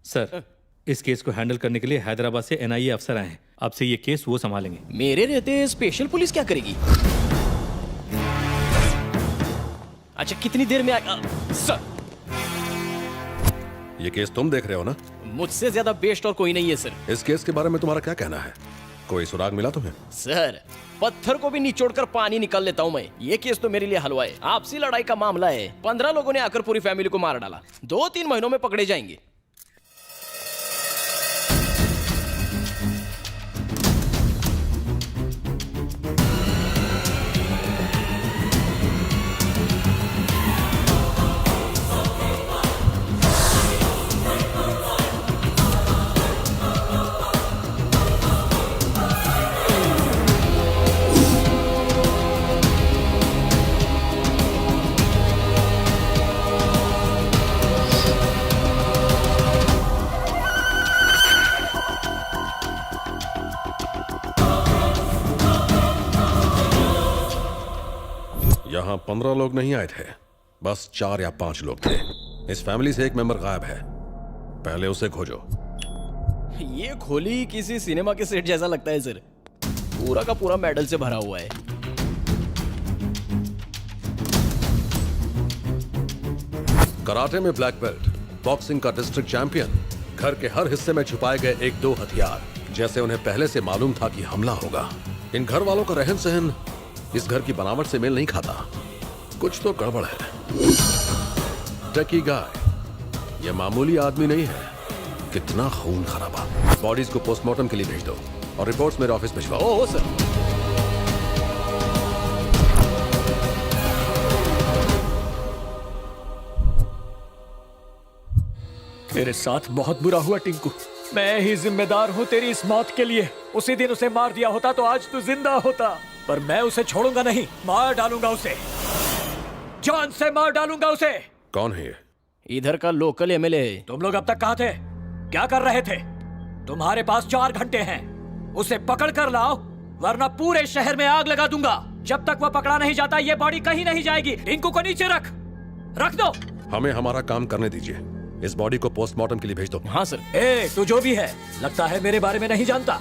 सर, इस केस को हैंडल करने के लिए हैदराबाद से एनआईए अफसर आए हैं। आपसे ये केस वो संभालेंगे। मेरे रहते स्पेशल पुलिस क्या करेगी? अच्छा कितनी देर में आएगा? सर, ये केस तुम देख रहे हो ना? मुझसे ज्यादा बेस्ट और कोई नहीं है सर। इस केस के बारे में तुम्हारा क्या कहना है? कोई सुराग मिला तुम्हें? सर, पत्थर को भी निचोड़कर पानी निकाल लेता हूँ मैं। ये केस तो मेरे लिए हलवा है। आपसी लड़ाई का मामला है। 15 लोगों ने आकर पूरी फैमिली को मार डाला। 2-3 महीनों में पकड़े जाएंगे। यहाँ 15 लोग नहीं आए थे, बस 4 या 5 लोग थे। इस फैमिली से एक मेंबर गायब है, पहले उसे खोजो। ये खोली किसी सिनेमा के सेट जैसा लगता है सर, पूरा का पूरा मेडल से भरा हुआ है। कराटे में ब्लैक बेल्ट, बॉक्सिंग का डिस्ट्रिक्ट चैंपियन, घर के हर हिस्से में छुपाए गए 1-2 हथियार, जैसे उन्हें पहले से मालूम था कि हमला होगा। इन घर वालों का रहन सहन इस घर की बनावट से मेल नहीं खाता, कुछ तो गड़बड़ है। टकी गाय, यह मामूली आदमी नहीं है, कितना खून खराबा। बॉडीज को पोस्टमार्टम के लिए भेज दो और रिपोर्ट्स मेरे ऑफिस भिजवाओ। Oh sir. तेरे साथ बहुत बुरा हुआ टिंकू, मैं ही जिम्मेदार हूँ तेरी इस मौत के लिए। उसी दिन उसे मार दिया होता तो आज तू जिंदा होता, पर मैं उसे छोड़ूंगा नहीं, मार डालूंगा उसे, जान से मार डालूंगा उसे। कौन है ये? इधर का लोकल एमएलए है। तुम लोग अब तक कहाँ थे, क्या कर रहे थे? तुम्हारे पास 4 घंटे हैं, उसे पकड़ कर लाओ वरना पूरे शहर में आग लगा दूंगा। जब तक वो पकड़ा नहीं जाता ये बॉडी कहीं नहीं जाएगी। टिंकू को नीचे रख दो। हमें हमारा काम करने दीजिए, इस बॉडी को पोस्टमार्टम के लिए भेज दो। हाँ सर। तू जो भी है, लगता है मेरे बारे में नहीं जानता।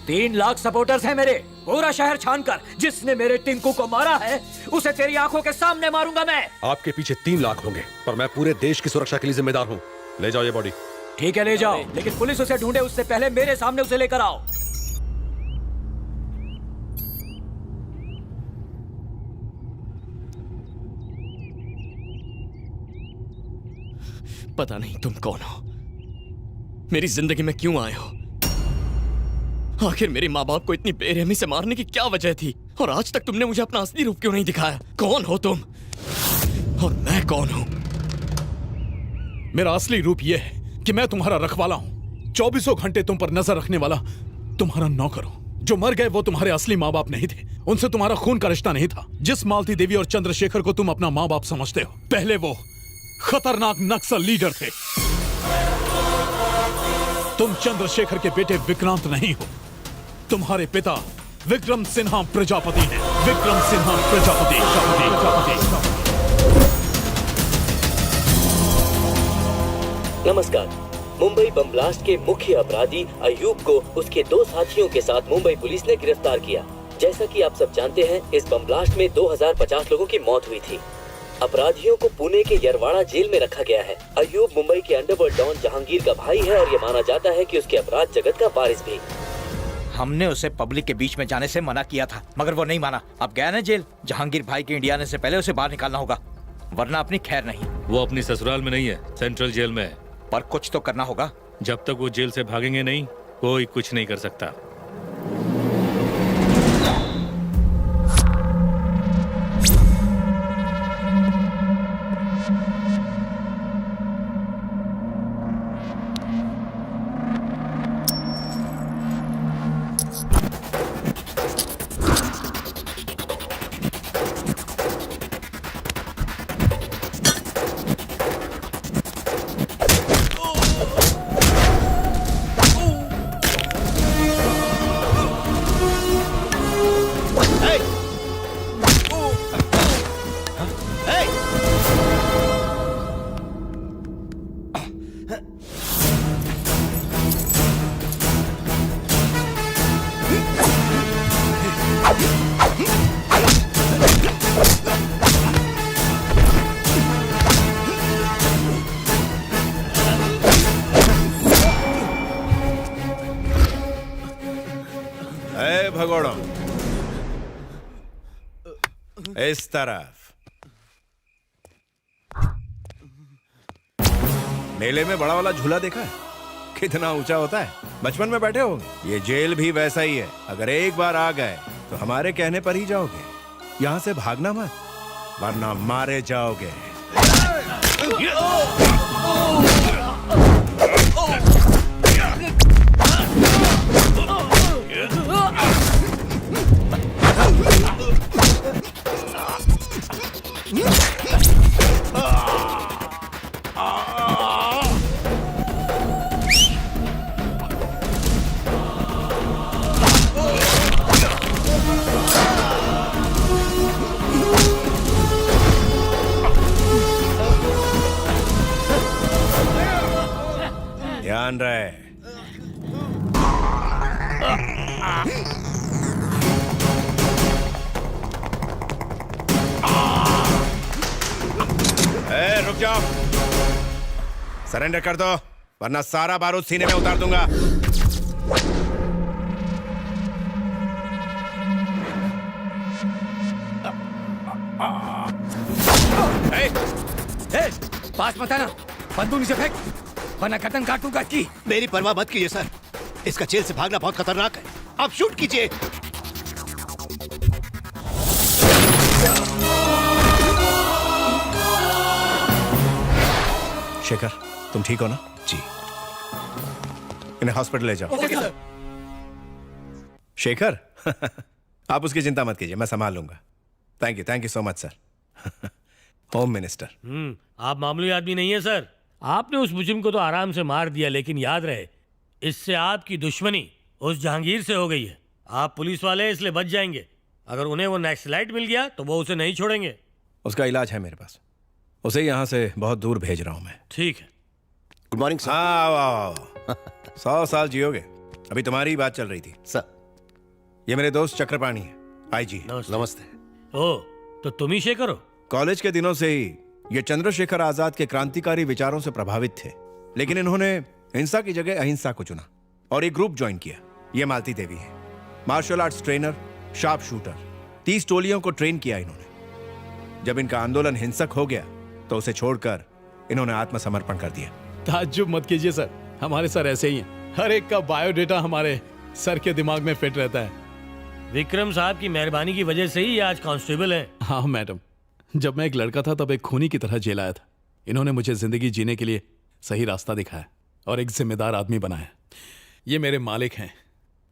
3 लाख सपोर्टर्स हैं मेरे, पूरा शहर छानकर जिसने मेरे टिंकू को मारा है उसे तेरी आंखों के सामने मारूंगा मैं। आपके पीछे 3 लाख होंगे, पर मैं पूरे देश की सुरक्षा के लिए जिम्मेदार हूँ। ले जाओ ये बॉडी। ठीक है ले जाओ, लेकिन पुलिस उसे ढूंढे उससे पहले मेरे सामने उसे लेकर आओ। पता नहीं तुम कौन हो, मेरी जिंदगी में क्यों आए हो, आखिर मेरे माँ बाप को इतनी बेरहमी से मारने की क्या वजह थी, और आज तक तुमने मुझे अपना असली रूप क्यों नहीं दिखाया? कौन हो तुम और मैं कौन हूं? मेरा असली रूप यह है कि मैं तुम्हारा रखवाला हूं, 24 घंटे तुम पर नजर रखने वाला तुम्हारा नौकर हूं। जो मर गए वो तुम्हारे असली माँ बाप नहीं थे, उनसे तुम्हारा खून का रिश्ता नहीं था। जिस मालती देवी और चंद्रशेखर को तुम अपना माँ बाप समझते हो, पहले वो खतरनाक नक्सल लीडर थे। तुम चंद्रशेखर के बेटे विक्रांत नहीं हो, तुम्हारे पिता विक्रम सिन्हा प्रजापति हैं। विक्रम सिन्हा प्रजापति। नमस्कार। मुंबई बम ब्लास्ट के मुख्य अपराधी अयूब को उसके 2 साथियों के साथ मुंबई पुलिस ने गिरफ्तार किया। जैसा कि आप सब जानते हैं, इस बम ब्लास्ट में 2050 लोगों की मौत हुई थी। अपराधियों को पुणे के यरवाड़ा जेल में रखा गया है। अयूब मुंबई के अंडरवर्ल्ड डॉन जहांगीर का भाई है और ये माना जाता है कि उसके अपराध जगत का वारिस भी। हमने उसे पब्लिक के बीच में जाने से मना किया था, मगर वो नहीं माना। अब गया ना जेल। जहांगीर भाई के इंडिया आने से पहले उसे बाहर निकालना होगा, वरना अपनी खैर नहीं। वो अपनी ससुराल में नहीं है, सेंट्रल जेल में है। पर कुछ तो करना होगा। जब तक वो जेल से भागेंगे नहीं, कोई कुछ नहीं कर सकता। भगोड़ो इस तरफ। मेले में बड़ा वाला झूला देखा है? कितना ऊंचा होता है, बचपन में बैठे होंगे। ये जेल भी वैसा ही है, अगर एक बार आ गए तो हमारे कहने पर ही जाओगे। यहाँ से भागना मत, वरना मारे जाओगे। ध्यान रहे। रुक जाओ, सरेंडर कर दो वरना सारा बारूद सीने में उतार दूंगा। पास मत आना, बंदूक नीचे फेंक वरना गर्दन काटूंगा की। मेरी परवाह मत कीजिए सर, इसका जेल से भागना बहुत खतरनाक है। आप शूट कीजिए। शेखर, तुम ठीक हो ना? जी। इन्हें हॉस्पिटल ले जाओ। Okay sir. शेखर आप उसकी चिंता मत कीजिए, मैं संभाल लूंगा। Thank you so much sir. Home minister. आप मामूली आदमी नहीं है सर। आपने उस मुजरिम को तो आराम से मार दिया, लेकिन याद रहे इससे आपकी दुश्मनी उस जहांगीर से हो गई है। आप पुलिस वाले हैं इसलिए बच जाएंगे। अगर उन्हें वो नक्सलाइट मिल गया तो वो उसे नहीं छोड़ेंगे। उसका इलाज है मेरे पास, उसे यहाँ से बहुत दूर भेज रहा हूँ मैं। ठीक है। Good morning sir. आओ 100 साल जियोगे। अभी तुम्हारी ही बात चल रही थी सर। ये मेरे दोस्त चक्रपाणी है, आईजी। नमस्ते। ओ, तो तुम ही शेखर हो? कॉलेज के दिनों से ही ये चंद्रशेखर आजाद के क्रांतिकारी विचारों से प्रभावित थे, लेकिन इन्होंने हिंसा की जगह अहिंसा को चुना और एक ग्रुप ज्वाइन किया। ये मालती देवी है, martial arts trainer, sharp shooter. 30 टोलियों को ट्रेन किया इन्होंने। जब इनका आंदोलन हिंसक हो गया तो उसे छोड़कर इन्होंने आत्मसमर्पण कर दिया। ताज्जुब मत कीजिए सर, हमारे सर ऐसे ही हैं। हर एक का बायोडेटा हमारे सर के दिमाग में फिट रहता है। विक्रम साहब की मेहरबानी की वजह से ही ये आज कांस्टेबल हैं। हाँ मैडम, जब मैं एक लड़का था तब एक खूनी की तरह जेल आया था। इन्होंने मुझे जिंदगी जीने के लिए सही रास्ता दिखाया और एक जिम्मेदार आदमी बनाया। ये मेरे मालिक हैं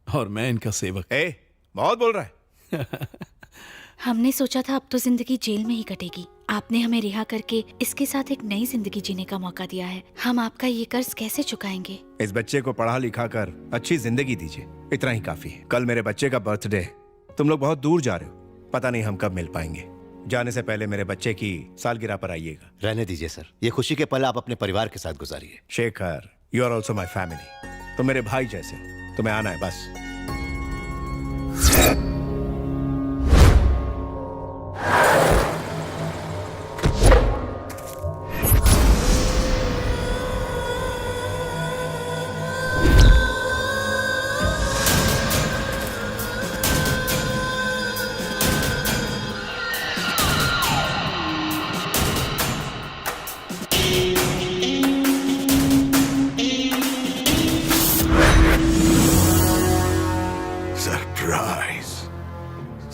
और मैं इनका सेवक। बहुत बोल रहा है। हमने सोचा था अब तो जिंदगी जेल में ही कटेगी। आपने हमें रिहा करके इसके साथ एक नई जिंदगी जीने का मौका दिया है। हम आपका ये कर्ज कैसे चुकाएंगे? इस बच्चे को पढ़ा लिखा कर अच्छी जिंदगी दीजिए, इतना ही काफी है। कल मेरे बच्चे का बर्थडे, तुम लोग बहुत दूर जा रहे हो, पता नहीं हम कब मिल पाएंगे। जाने से पहले मेरे बच्चे की सालगिरह पर आइएगा। रहने दीजिए सर, ये खुशी के पल आप अपने परिवार के साथ गुजारिए। Shekhar, you are also my family. तुम मेरे भाई जैसे हो, तुम्हें आना है बस।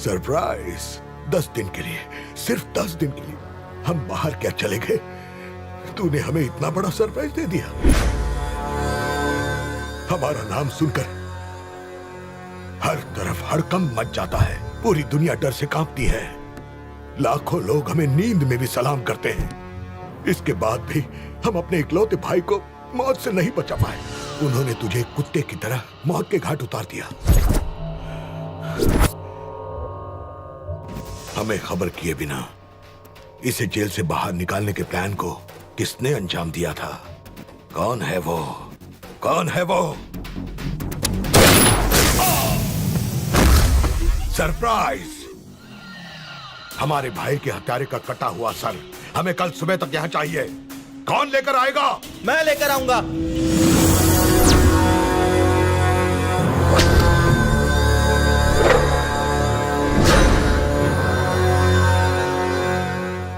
सरप्राइज 10 दिन के लिए, सिर्फ 10 दिन के लिए हम बाहर क्या चले गए, तूने हमें इतना बड़ा सरप्राइज दे दिया। हमारा नाम सुनकर हर तरफ हड़कंप मच जाता है, पूरी दुनिया डर से कांपती है। लाखों लोग हमें नींद में भी सलाम करते हैं। इसके बाद भी हम अपने इकलौते भाई को मौत से नहीं बचा पाए। उन्होंने तुझे कुत्ते की तरह मौत के घाट उतार दिया। हमें खबर किए बिना इसे जेल से बाहर निकालने के प्लान को किसने अंजाम दिया था? कौन है वो? कौन है वो? सरप्राइज! हमारे भाई के हत्यारे का कटा हुआ सर हमें कल सुबह तक यहाँ चाहिए। कौन लेकर आएगा? मैं लेकर आऊंगा।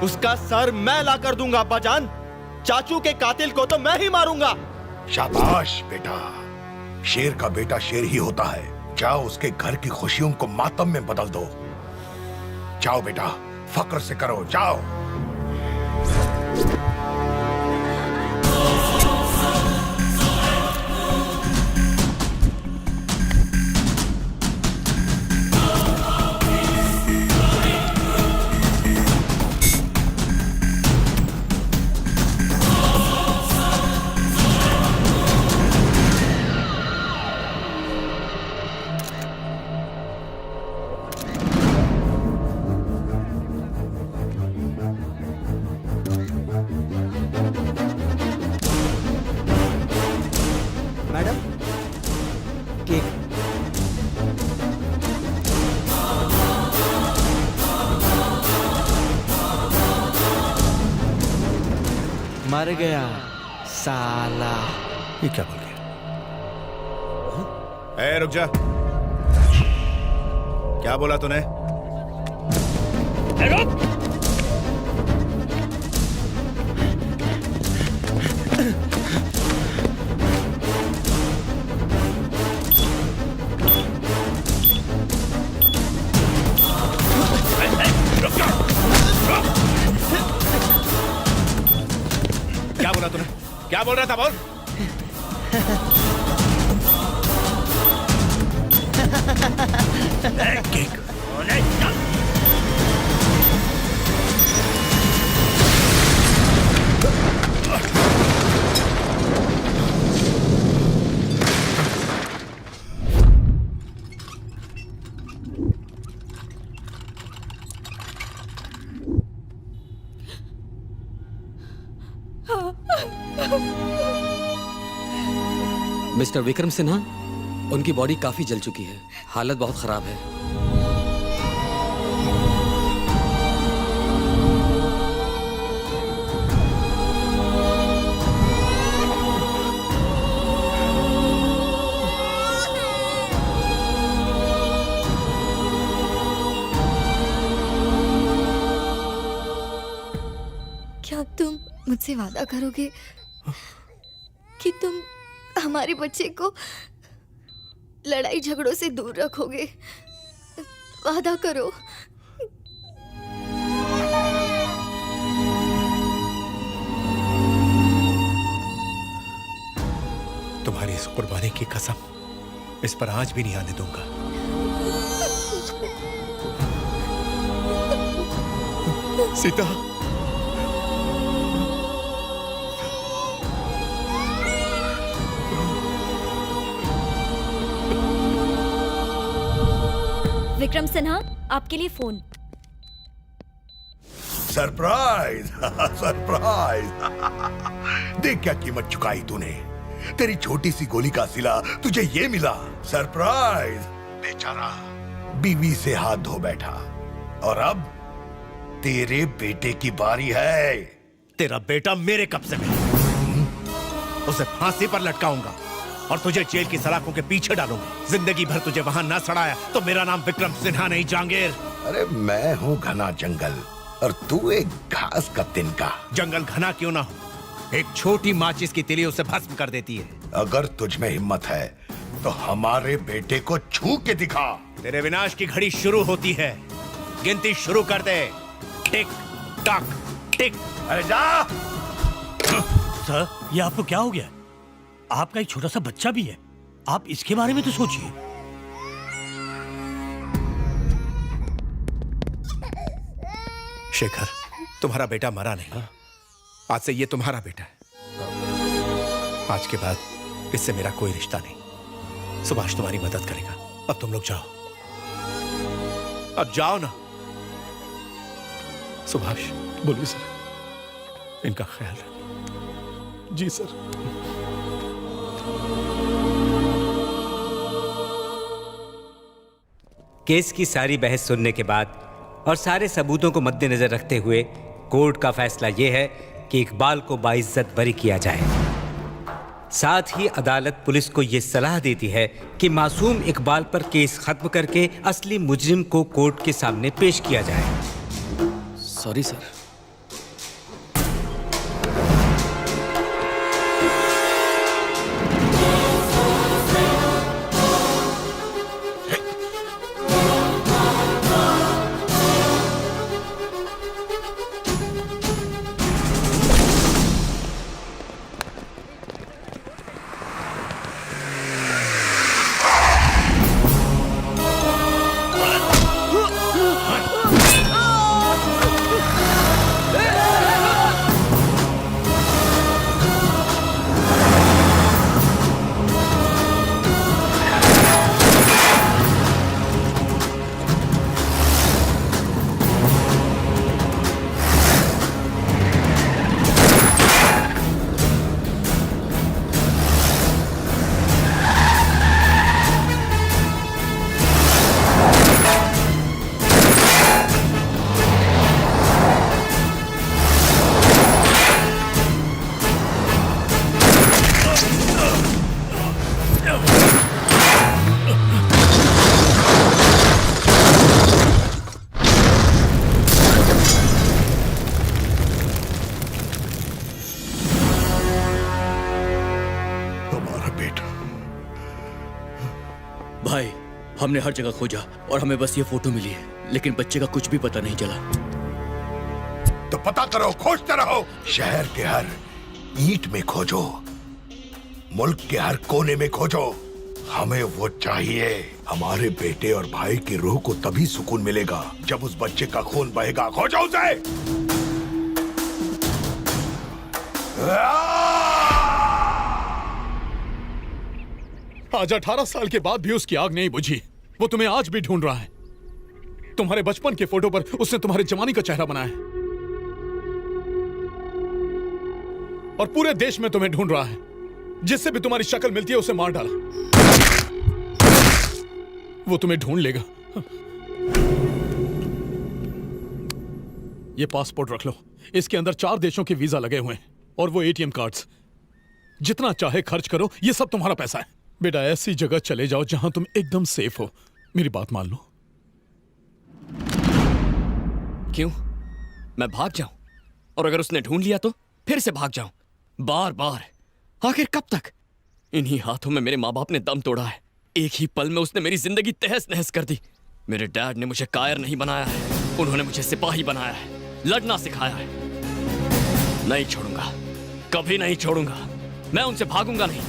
उसका सर मैं ला कर दूंगा अब्बाजान। चाचू के कातिल को तो मैं ही मारूंगा। शाबाश बेटा, शेर का बेटा शेर ही होता है। जाओ उसके घर की खुशियों को मातम में बदल दो। जाओ बेटा, फक्र से करो, जाओ। Madam cake. मर गया साला। ये क्या बोल गया? ए, रुक जा। क्या बोला तूने? रुक। क्या बोला तूने? क्या बोल रहा था? बोल। केक। मिस्टर विक्रम सिन्हा, उनकी बॉडी काफी जल चुकी है, हालत बहुत खराब है। क्या तुम मुझसे वादा करोगे कि तुम हमारे बच्चे को लड़ाई झगड़ों से दूर रखोगे? वादा करो। तुम्हारी इस कुर्बानी की कसम इस पर आज भी नहीं आने दूंगा। सीता, विक्रम सिन्हा, आपके लिए फोन। सरप्राइज। सरप्राइज। देख क्या कीमत चुकाई तूने। तेरी छोटी सी गोली का सिला तुझे ये मिला। सरप्राइज। बेचारा बीवी से हाथ धो बैठा और अब तेरे बेटे की बारी है। तेरा बेटा मेरे कब्जे में है। उसे फांसी पर लटकाऊंगा और तुझे जेल की सलाखों के पीछे डालूंगा। जिंदगी भर तुझे वहां ना सड़ाया तो मेरा नाम विक्रम सिन्हा नहीं, जहांगीर। अरे मैं हूँ घना जंगल और तू एक घास का तिनका। जंगल घना क्यों ना हो, एक छोटी माचिस की तिली उसे भस्म कर देती है। अगर तुझ में हिम्मत है तो हमारे बेटे को छू के दिखा। तेरे विनाश की घड़ी शुरू होती है। गिनती शुरू कर दे। टिक टक टिक। अरे जा। सर, ये आपको क्या हो गया? आपका एक छोटा सा बच्चा भी है, आप इसके बारे में तो सोचिए। शेखर, तुम्हारा बेटा मरा नहीं। आज से ये तुम्हारा बेटा है। आज के बाद इससे मेरा कोई रिश्ता नहीं। सुभाष तुम्हारी मदद करेगा। अब तुम लोग जाओ, अब जाओ ना। सुभाष। बोलिए सर। इनका ख्याल रखो। जी सर। केस की सारी बहस सुनने के बाद और सारे सबूतों को मद्देनजर रखते हुए कोर्ट का फैसला यह है कि इकबाल को बाइज्जत बरी किया जाए। साथ ही अदालत पुलिस को यह सलाह देती है कि मासूम इकबाल पर केस खत्म करके असली मुजरिम को कोर्ट के सामने पेश किया जाए। Sorry sir. भाई, हमने हर जगह खोजा और हमें बस ये फोटो मिली है, लेकिन बच्चे का कुछ भी पता नहीं चला। तो पता करो, खोजते रहो। शहर के हर ईंट में खोजो, मुल्क के हर कोने में खोजो। हमें वो चाहिए। हमारे बेटे और भाई की रूह को तभी सुकून मिलेगा जब उस बच्चे का खून बहेगा। खोजो उसे। आज 18 साल के बाद भी उसकी आग नहीं बुझी। वो तुम्हें आज भी ढूंढ रहा है। तुम्हारे बचपन के फोटो पर उसने तुम्हारे जवानी का चेहरा बनाया है और पूरे देश में तुम्हें ढूंढ रहा है। जिससे भी तुम्हारी शक्ल मिलती है उसे मार डाला। वो तुम्हें ढूंढ लेगा। ये पासपोर्ट रख लो, इसके अंदर 4 देशों के वीजा लगे हुए हैं और वो एटीएम कार्ड्स। जितना चाहे खर्च करो, ये सब तुम्हारा पैसा है। बेटा, ऐसी जगह चले जाओ जहां तुम एकदम सेफ हो। मेरी बात मान लो। क्यों? मैं भाग जाऊं? और अगर उसने ढूंढ लिया तो फिर से भाग जाऊं? बार बार? आखिर कब तक? इन्हीं हाथों में मेरे माँ बाप ने दम तोड़ा है। एक ही पल में उसने मेरी जिंदगी तहस नहस कर दी। मेरे डैड ने मुझे कायर नहीं बनाया है, उन्होंने मुझे सिपाही बनाया है, लड़ना सिखाया है। नहीं छोड़ूंगा, कभी नहीं छोड़ूंगा। मैं उनसे भागूंगा नहीं।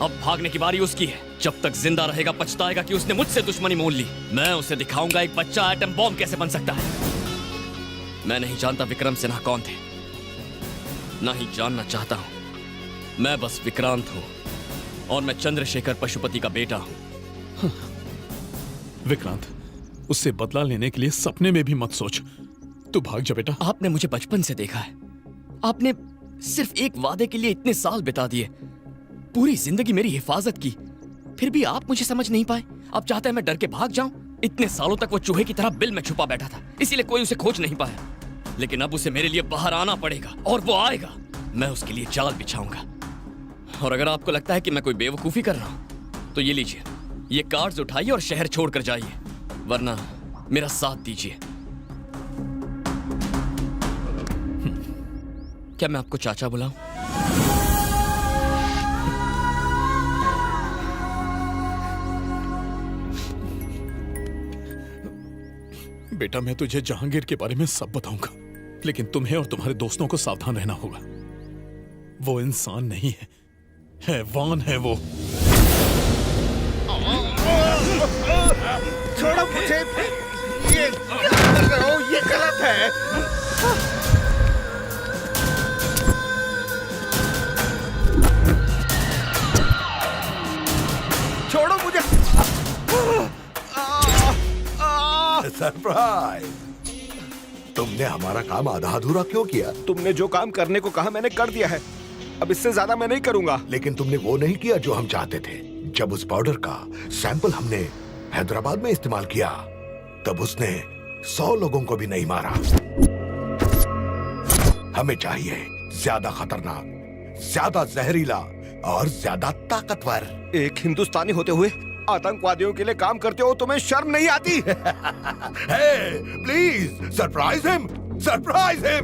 अब भागने की बारी उसकी है। जब तक जिंदा रहेगा पछताएगा कि उसने मुझसे दुश्मनी मोल ली। मैं उसे दिखाऊंगा एक बच्चा एटम बॉम्ब कैसे बन सकता है। मैं नहीं जानता विक्रम सिन्हा कौन थे, नहीं जानना चाहता हूं। मैं बस विक्रांत हूं और मैं चंद्रशेखर पशुपति का बेटा हूं। विक्रांत, उससे बदला लेने के लिए सपने में भी मत सोच। तू भाग जा बेटा। आपने मुझे बचपन से देखा है। आपने सिर्फ एक वादे के लिए इतने साल बिता दिए, पूरी जिंदगी मेरी हिफाजत की, फिर भी आप मुझे समझ नहीं पाए। आप चाहते हैं मैं डर के भाग जाऊं? इतने सालों तक वो चूहे की तरह बिल में छुपा बैठा था, इसीलिए कोई उसे खोज नहीं पाया। लेकिन अब उसे मेरे लिए बाहर आना पड़ेगा और वो आएगा। मैं उसके लिए जाल बिछाऊंगा। और अगर आपको लगता है कि मैं कोई बेवकूफी कर रहा हूं तो ये लीजिए, ये कार्ड्स उठाइए और शहर छोड़कर जाइए, वरना मेरा साथ दीजिए। क्या मैं आपको चाचा बुलाऊं? बेटा, मैं तुझे जहांगीर के बारे में सब बताऊंगा, लेकिन तुम्हें और तुम्हारे दोस्तों को सावधान रहना होगा। वो इंसान नहीं है, हैवान है वो। छोड़ो मुझे। ये क्या कर रहे हो? ये गलत है। छोड़ो मुझे। सरप्राइज! तुमने हमारा काम आधा अधूरा क्यों किया? तुमने जो काम करने को कहा मैंने कर दिया है। अब इससे ज्यादा मैं नहीं करूंगा। लेकिन तुमने वो नहीं किया जो हम चाहते थे। जब उस पाउडर का सैंपल हमने हैदराबाद में इस्तेमाल किया, तब उसने 100 लोगों को भी नहीं मारा। हमें चाहिए ज्यादा खतरनाक, ज्यादा जहरीला और ज्यादा ताकतवर। एक हिंदुस्तानी होते हुए आतंकवादियों के लिए काम करते हो, तुम्हें शर्म नहीं आती? Hey, please surprise him! Surprise him!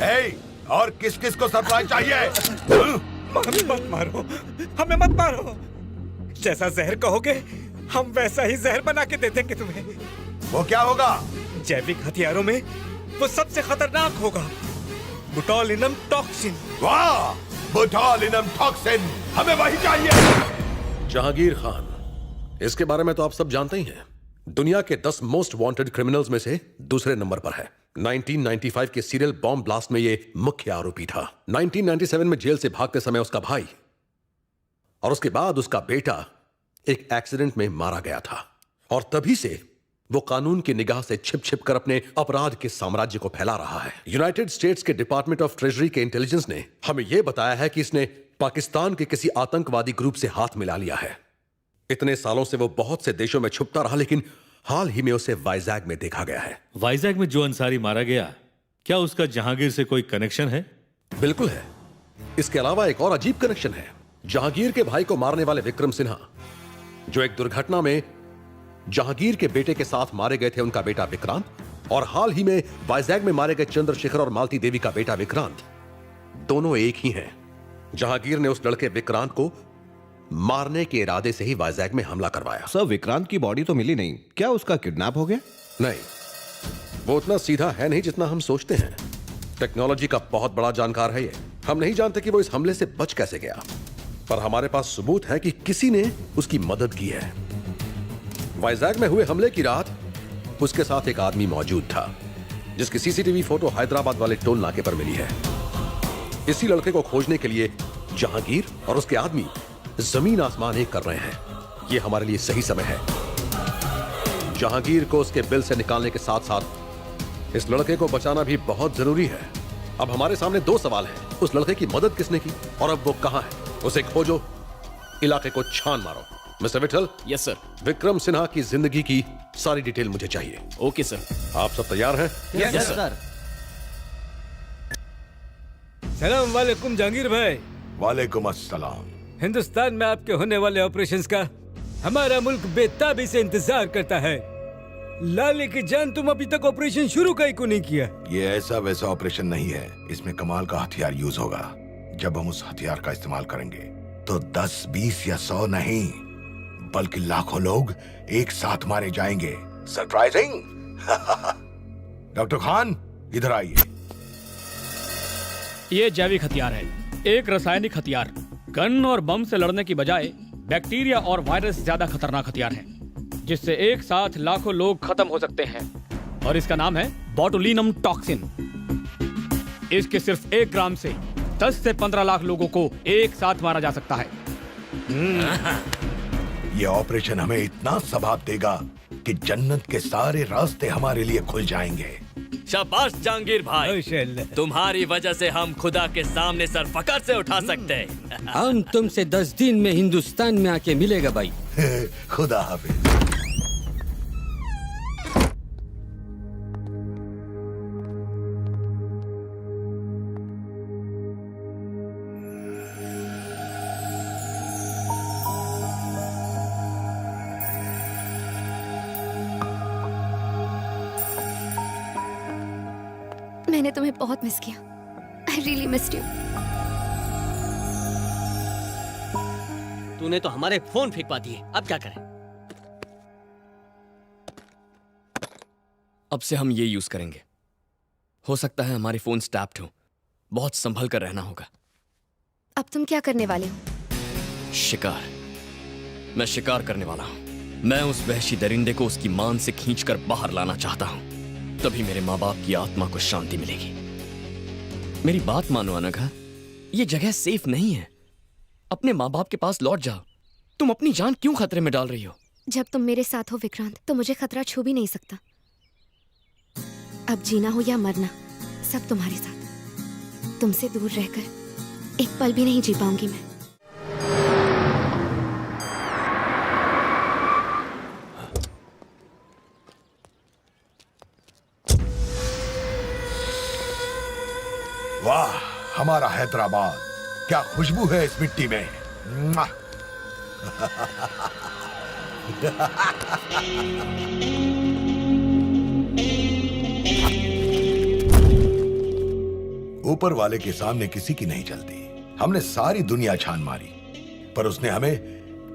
Hey, और किस किस को सरप्राइज चाहिए? मत मारो, हमें मत मारो। जैसा जहर कहोगे हम वैसा ही जहर बना के दे देंगे तुम्हें। वो क्या होगा? जैविक हथियारों में वो सबसे खतरनाक होगा, बोटुलिनम टॉक्सिन। वाह, बोटुलिनम टॉक्सिन, हमें वही चाहिए। जहांगीर खान, इसके बारे में तो आप सब जानते ही हैं। दुनिया के 10 मोस्ट वांटेड क्रिमिनल्स में से दूसरे नंबर पर है। 1995 के सीरियल बॉम्ब ब्लास्ट में ये मुख्य आरोपी था। 1997 में जेल से भागते समय उसका भाई और उसके बाद उसका बेटा एक एक्सीडेंट में मारा गया था, और तभी से वो कानून की निगाह से छिप छिप कर अपने अपराध के साम्राज्य को फैला रहा है। यूनाइटेड स्टेट्स के डिपार्टमेंट ऑफ ट्रेजरी के इंटेलिजेंस ने हमें यह बताया है कि इसने पाकिस्तान के किसी आतंकवादी ग्रुप से हाथ मिला लिया है। इतने सालों से वो बहुत से देशों में छुपता रहा, लेकिन हाल ही में उसे वाइजैग में देखा गया है। वाइजैग में जो अंसारी मारा गया, क्या उसका जहांगीर से कोई कनेक्शन है? बिल्कुल है। इसके अलावा एक और अजीब कनेक्शन है। जहांगीर के भाई को मारने वाले विक्रम सिन्हा, जो एक दुर्घटना में जहांगीर के बेटे के साथ मारे गए थे, उनका बेटा विक्रांत, और हाल ही में वाइजैग में मारे गए चंद्रशेखर और मालती देवी का बेटा विक्रांत, दोनों एक ही हैं। जहांगीर ने उस लड़के विक्रांत को मारने के इरादे से ही वाइजैग में हमला करवाया। सर, विक्रांत की बॉडी तो मिली नहीं, क्या उसका किडनैप हो गया? नहीं, वो उतना सीधा है नहीं जितना हम सोचते हैं। टेक्नोलॉजी का बहुत बड़ा जानकार है ये। हम नहीं जानते कि वो इस हमले से बच कैसे गया, पर हमारे पास सबूत है कि किसी ने उसकी मदद की है। वाइजैग में हुए हमले की रात उसके साथ एक आदमी मौजूद था, जिसकी सीसीटीवी फोटो हैदराबाद वाले टोल नाके पर मिली है। इसी लड़के को खोजने के लिए जहांगीर और उसके आदमी जमीन आसमान एक कर रहे हैं। यह हमारे लिए सही समय है। जहांगीर को उसके बिल से निकालने के साथ साथ इस लड़के को बचाना भी बहुत जरूरी है। अब हमारे सामने दो सवाल हैं। उस लड़के की मदद किसने की और अब वो कहां है? उसे खोजो, इलाके को छान मारो। Mister Vithal. Yes sir. Vikram Sinha की जिंदगी की सारी डिटेल मुझे चाहिए। Okay sir. आप सब तैयार हैं? Yes sir. सलाम वालेकुम जहांगीर भाई। वालेकुम अस्सलाम। हिंदुस्तान में आपके होने वाले ऑपरेशंस का हमारा मुल्क बेताबी से इंतजार करता है। लाले की जान, तुम अभी तक ऑपरेशन शुरू का ही को नहीं किया। ये ऐसा वैसा ऑपरेशन नहीं है। इसमें कमाल का हथियार यूज होगा। जब हम उस हथियार का इस्तेमाल करेंगे तो 10, 20 या 100 नहीं, बल्कि लाखों लोग एक साथ मारे जाएंगे। सरप्राइजिंग। डॉक्टर खान, इधर आइए। ये जैविक हथियार है, एक रासायनिक हथियार। गन और बम से लड़ने की बजाय बैक्टीरिया और वायरस ज्यादा खतरनाक हथियार है, जिससे एक साथ लाखों लोग खत्म हो सकते हैं। और इसका नाम है बोटुलिनम टॉक्सिन। इसके सिर्फ 1 ग्राम से 10 से 15 लाख लोगों को एक साथ मारा जा सकता है। ये ऑपरेशन हमें इतना सवाब देगा कि जन्नत के सारे रास्ते हमारे लिए खुल जाएंगे। शाबाश जहांगीर भाई, तुम्हारी वजह से हम खुदा के सामने सर फकर से उठा सकते हैं। हम तुमसे 10 दिन में हिंदुस्तान में आके मिलेगा भाई। खुदा हाफिज। मैंने तुम्हें बहुत मिस किया। I really missed you. तूने तो हमारे फोन फेंकवा दिए, अब क्या करें? अब से हम ये यूज करेंगे। हो सकता है हमारे फोन टैप्ड हो, बहुत संभल कर रहना होगा। अब तुम क्या करने वाले हो? शिकार। मैं शिकार करने वाला हूं। मैं उस वहशी दरिंदे को उसकी मान से खींचकर बाहर लाना चाहता हूं। तभी मेरे माँ बाप की आत्मा को शांति मिलेगी। मेरी बात मानो अनघा, ये जगह सेफ नहीं है। अपने माँ बाप के पास लौट जाओ। तुम अपनी जान क्यों खतरे में डाल रही हो? जब तुम मेरे साथ हो विक्रांत, तो मुझे खतरा छू भी नहीं सकता। अब जीना हो या मरना, सब तुम्हारे साथ। तुमसे दूर रहकर एक पल भी नहीं जी पाऊंगी मैं। वाह, हमारा हैदराबाद, क्या खुशबू है इस मिट्टी में। ऊपर वाले के सामने किसी की नहीं चलती। हमने सारी दुनिया छान मारी, पर उसने हमें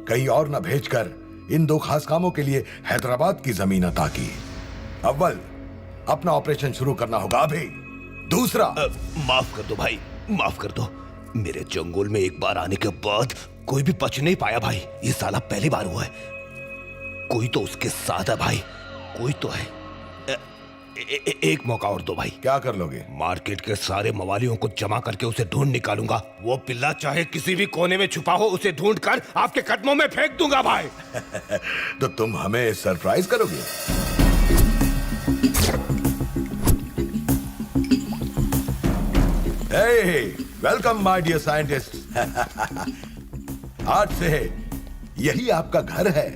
कहीं और न भेजकर इन 2 खास कामों के लिए हैदराबाद की जमीन अता की। अव्वल, अपना ऑपरेशन शुरू करना होगा अभी। दूसरा, माफ कर दो भाई, माफ कर दो। मेरे जंगल में एक बार आने के बाद कोई भी बच नहीं पाया भाई। ये साला पहली बार हुआ है। कोई तो उसके साथ है भाई, कोई तो है। एक मौका और दो भाई। क्या कर लोगे? मार्केट के सारे मवालियों को जमा करके उसे ढूंढ निकालूंगा। वो पिल्ला चाहे किसी भी कोने में छुपा हो, उसे ढूंढ कर आपके कदमों में फेंक दूंगा भाई। तो तुम हमें सरप्राइज करोगे? Welcome my dear scientist. आज से यही आपका घर है।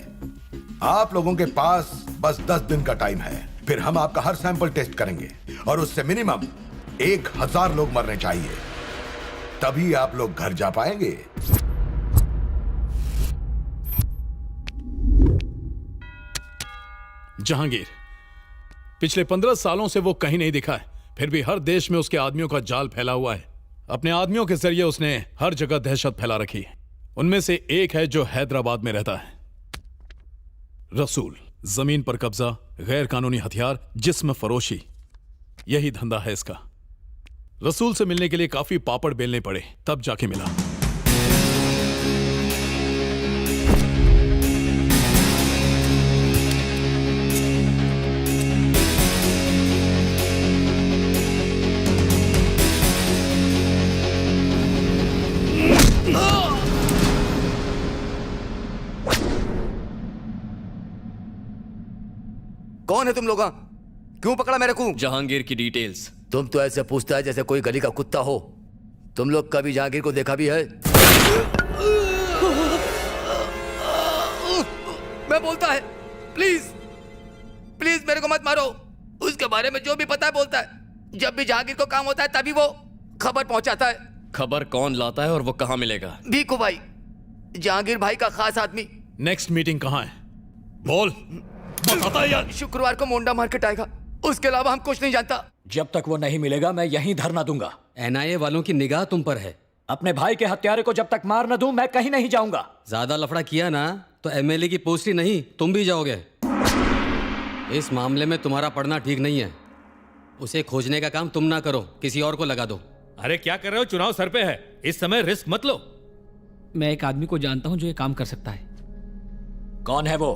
आप लोगों के पास बस 10 दिन का टाइम है। फिर हम आपका हर सैंपल टेस्ट करेंगे और उससे मिनिमम 1000 लोग मरने चाहिए, तभी आप लोग घर जा पाएंगे। जहांगीर, पिछले 15 सालों से वो कहीं नहीं दिखा है, फिर भी हर देश में उसके आदमियों का जाल फैला हुआ है। अपने आदमियों के जरिए उसने हर जगह दहशत फैला रखी है। उनमें से एक है जो हैदराबाद में रहता है, रसूल। जमीन पर कब्जा, गैर कानूनी हथियार, जिस्म फरोशी, यही धंधा है इसका। रसूल से मिलने के लिए काफी पापड़ बेलने पड़े, तब जाके मिला। कौन है तुम लोग? क्यों पकड़ा मेरे को? जहांगीर की डिटेल्स। तुम तो ऐसे पूछता है जैसे कोई गली का कुत्ता हो। तुम लोग कभी जहांगीर को देखा भी है? मैं बोलता है, प्लीज प्लीज मेरे को मत मारो। उसके बारे में जो भी पता है बोलता है। जब भी जहांगीर को काम होता है तभी वो खबर पहुंचाता है। खबर कौन लाता है और वो कहां मिलेगा? भीखू भाई, जहांगीर भाई का खास आदमी। नेक्स्ट मीटिंग कहां है? बोल। यार शुक्रवार को मोंडा मार्केट आएगा, उसके अलावा हम कुछ नहीं जानता। जब तक वो नहीं मिलेगा मैं यहीं धरना दूंगा। एनआईए वालों की निगाह तुम पर है। अपने भाई के हत्यारे को जब तक मार न दूं मैं कहीं नहीं जाऊंगा। ज्यादा लफड़ा किया ना तो एमएलए की पोस्ट ही नहीं तुम भी जाओगे। इस मामले में तुम्हारा पढ़ना ठीक नहीं है। उसे खोजने का काम तुम ना करो, किसी और को लगा दो। अरे क्या कर रहे हो? चुनाव सर पे है, इस समय रिस्क मत लो। मैं एक आदमी को जानता हूं जो ये काम कर सकता है। कौन है वो?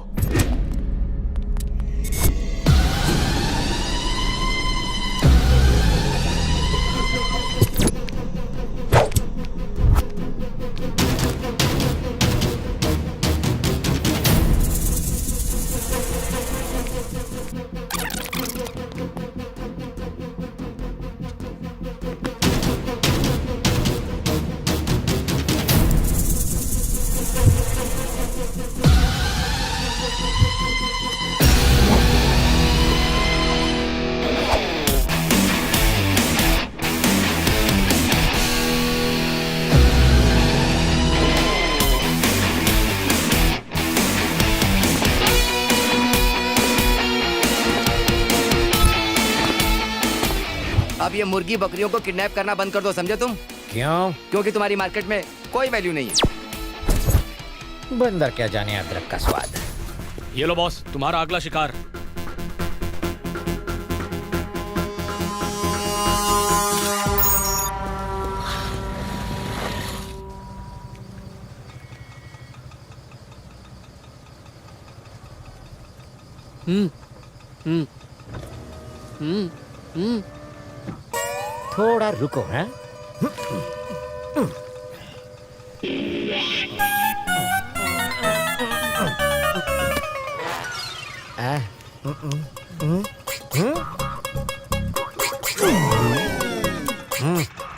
अब ये मुर्गी बकरियों को किडनैप करना बंद कर दो, समझे तुम? क्यों? क्योंकि तुम्हारी मार्केट में कोई वैल्यू नहीं है। बंदर क्या जाने अदरक का स्वाद। ये लो बॉस, तुम्हारा अगला शिकार। थोड़ा रुको। हैं?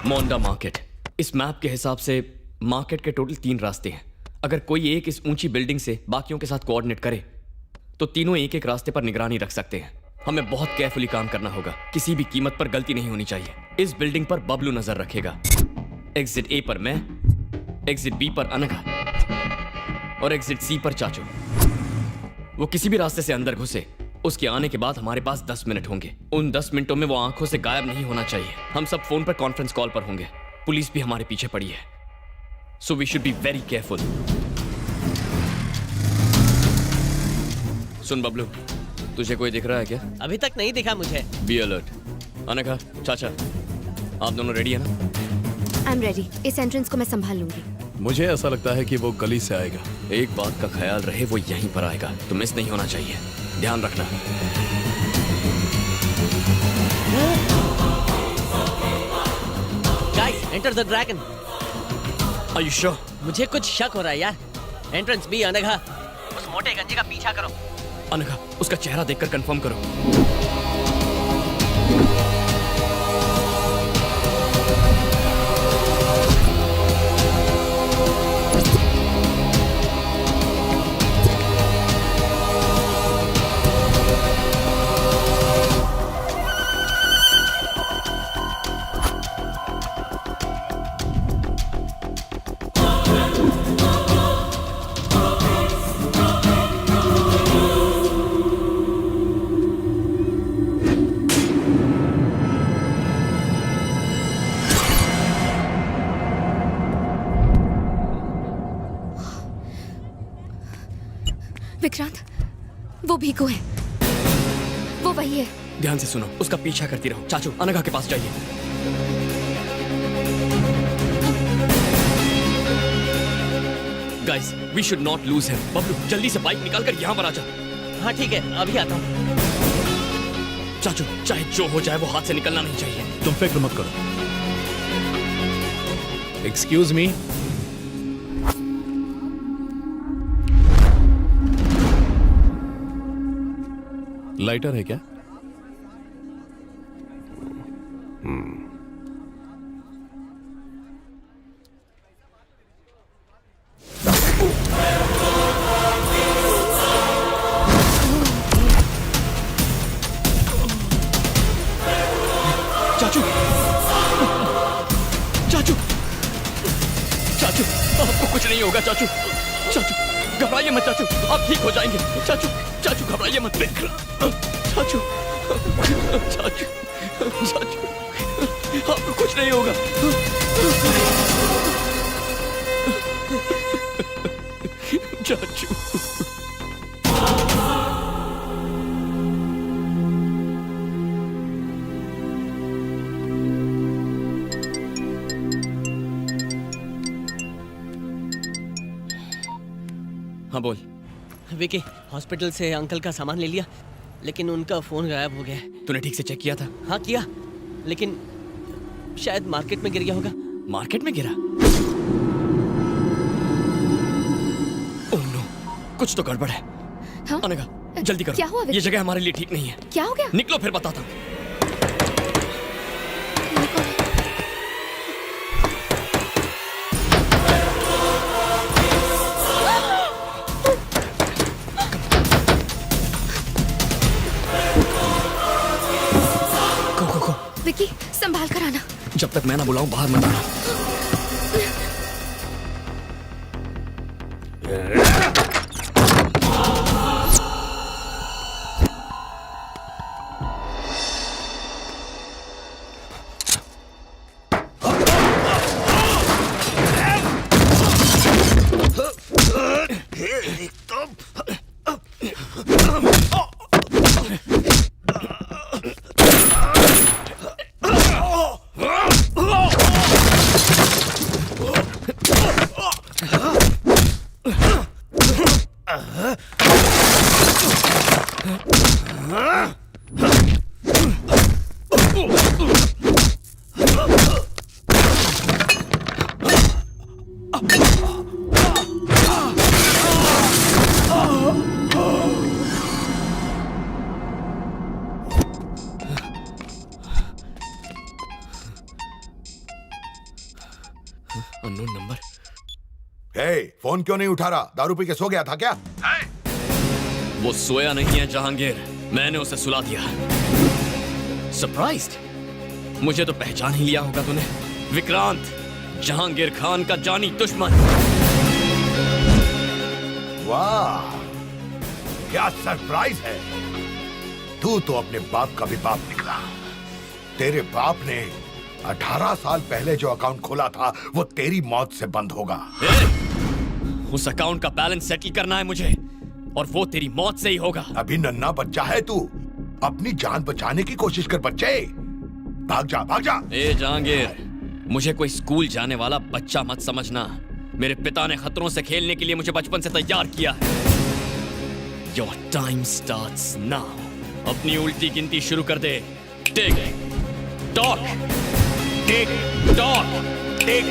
मोंडा मार्केट। इस मैप के हिसाब से मार्केट के टोटल 3 रास्ते हैं। अगर कोई एक इस ऊंची बिल्डिंग से बाकियों के साथ कोऑर्डिनेट करे तो तीनों एक एक रास्ते पर निगरानी रख सकते हैं। हमें बहुत केयरफुली काम करना होगा, किसी भी कीमत पर गलती नहीं होनी चाहिए। इस बिल्डिंग पर बबलू नजर रखेगा, एग्जिट ए पर मैं, एग्जिट बी पर अनघा और एग्जिट सी पर चाचू। वो किसी भी रास्ते से अंदर घुसे, उसके आने के बाद हमारे पास 10 मिनट होंगे। उन 10 मिनटों में वो आंखों से गायब नहीं होना चाहिए। हम सब फोन पर कॉन्फ्रेंस कॉल पर होंगे। पुलिस भी हमारे पीछे पड़ी है, so we should be very careful. सुन बबलू, तुझे कोई दिख रहा है क्या? अभी तक नहीं दिखा मुझे। Be alert. अनघा, चाचा, आप दोनों रेडी है ना? I am ready. इस एंट्रेंस को मैं संभाल लूंगी। मुझे ऐसा लगता है कि वो गली से आएगा। एक बात का ख्याल रहे, वो यहीं पर आएगा, तो मिस नहीं होना चाहिए। ध्यान रखना। Guys, enter the dragon. Are you sure? मुझे कुछ शक हो रहा है यार। Entrance B. अनघा, उस मोटे गंजे का पीछा करो। अनघा, उसका चेहरा देखकर कंफर्म करो। विक्रांत, वो भीखू है, वो वही है। ध्यान से सुनो, उसका पीछा करती रहो। चाचू, अनघा के पास जाइए। Guys, we should not lose him. Bablu, जल्दी से बाइक निकाल कर यहाँ पर आ जा। हाँ ठीक है, अभी आता हूँ। चाचू, चाहे जो हो जाए वो हाथ से निकलना नहीं चाहिए। तुम फिक्र मत करो। Excuse me. लाइटर है क्या? चाचू, चाचू, चाचू, आपको कुछ नहीं होगा चाचू। चाचू, घबराइए मत चाचू, आप ठीक हो जाएंगे। चाचू, चाचू घबराइए मत। चाचू, चाचू, चाचू, आपको कुछ नहीं होगा। चाचू, हाँ बोल। विकी, हॉस्पिटल से अंकल का सामान ले लिया, लेकिन उनका फोन गायब हो गया है। तूने ठीक से चेक किया था? हाँ किया, लेकिन शायद मार्केट में गिर गया होगा। मार्केट में गिरा? ओह नो, कुछ तो गड़बड़ है। हाँ? अनघा, जल्दी करो। क्या हुआ? ये जगह हमारे लिए ठीक नहीं है। क्या हो गया? निकलो, फिर बताता हूँ। विकी, संभाल कर आना। जब तक मैं ना बुलाऊं बाहर मत आना। Unknown number. फोन क्यों नहीं उठा रहा? दारू पी के सो गया था क्या? वो सोया नहीं है जहांगीर, मैंने उसे सुला दिया। सरप्राइज्ड? मुझे तो पहचान ही लिया होगा तूने। विक्रांत, जहांगीर खान का जानी दुश्मन। वाह, क्या सरप्राइज है। तू तो अपने बाप का भी बाप निकला। तेरे बाप ने 18 साल पहले जो अकाउंट खोला था वो तेरी मौत से बंद होगा। उस अकाउंट का बैलेंस सेटल करना है मुझे, और वो तेरी मौत से ही होगा। अभी नन्हा बच्चा है तू, अपनी जान बचाने की कोशिश कर बच्चे। भाग जा, भाग जा। ए जहांगीर, मुझे कोई स्कूल जाने वाला बच्चा मत समझना। मेरे पिता ने खतरों से खेलने के लिए मुझे बचपन से तैयार किया है। Your time starts now. अपनी उल्टी गिनती शुरू कर दे। टिक टॉक, टिक टॉक, टिक।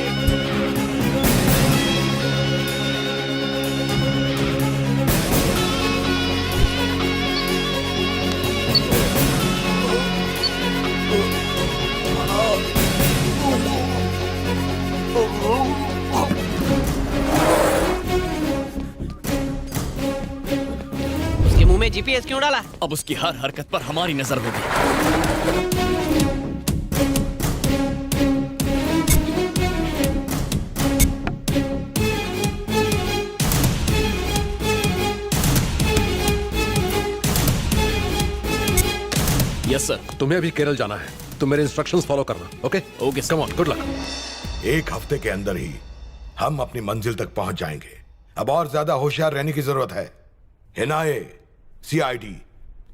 उसके मुंह में जीपीएस क्यों डाला? अब उसकी हर हरकत पर हमारी नजर होगी। Yes sir. तुम्हें अभी केरल जाना है, तुम मेरे इंस्ट्रक्शंस फॉलो करना। Okay okay, come on, good luck. एक हफ्ते के अंदर ही हम अपनी मंजिल तक पहुंच जाएंगे। अब और ज्यादा होशियार रहने की जरूरत है। NIA, CID,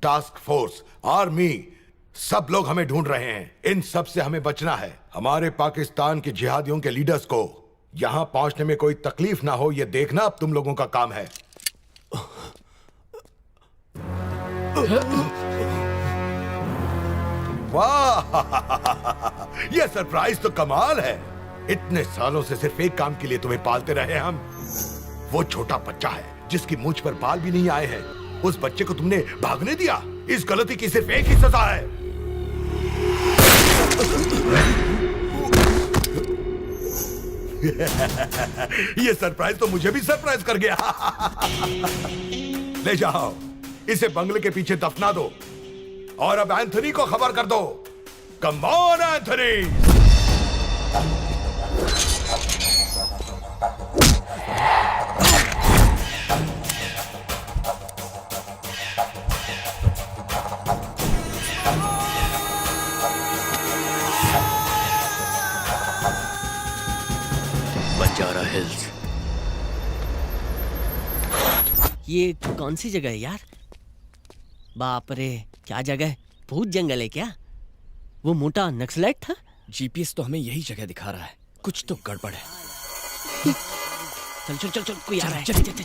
task force, army, सब लोग हमें ढूंढ रहे हैं। इन सब से हमें बचना है। हमारे पाकिस्तान के जिहादियों के लीडर्स को यहां पहुंचने में कोई तकलीफ ना हो, यह देखना अब तुम लोगों का काम है। वाह, यह सरप्राइज तो कमाल है। इतने सालों से सिर्फ एक काम के लिए तुम्हें पालते रहे हम। वो छोटा बच्चा है जिसकी मूंछ पर बाल भी नहीं आए हैं। उस बच्चे को तुमने भागने दिया। इस गलती की सिर्फ एक ही सजा है। ये सरप्राइज तो मुझे भी सरप्राइज कर गया। ले जाओ, इसे बंगले के पीछे दफना दो और अब एंथनी को खबर कर दो। Come on Anthony. Banjara hills. ये कौन सी जगह है यार? बाप रे, क्या जगह है? भूत जंगल है क्या? वो मोटा नक्सलाइट था? जीपीएस तो हमें यही जगह दिखा रहा है। कुछ तो गड़बड़ है। चल चल चल चल, कोई आ रहा है। चल, चल, चल।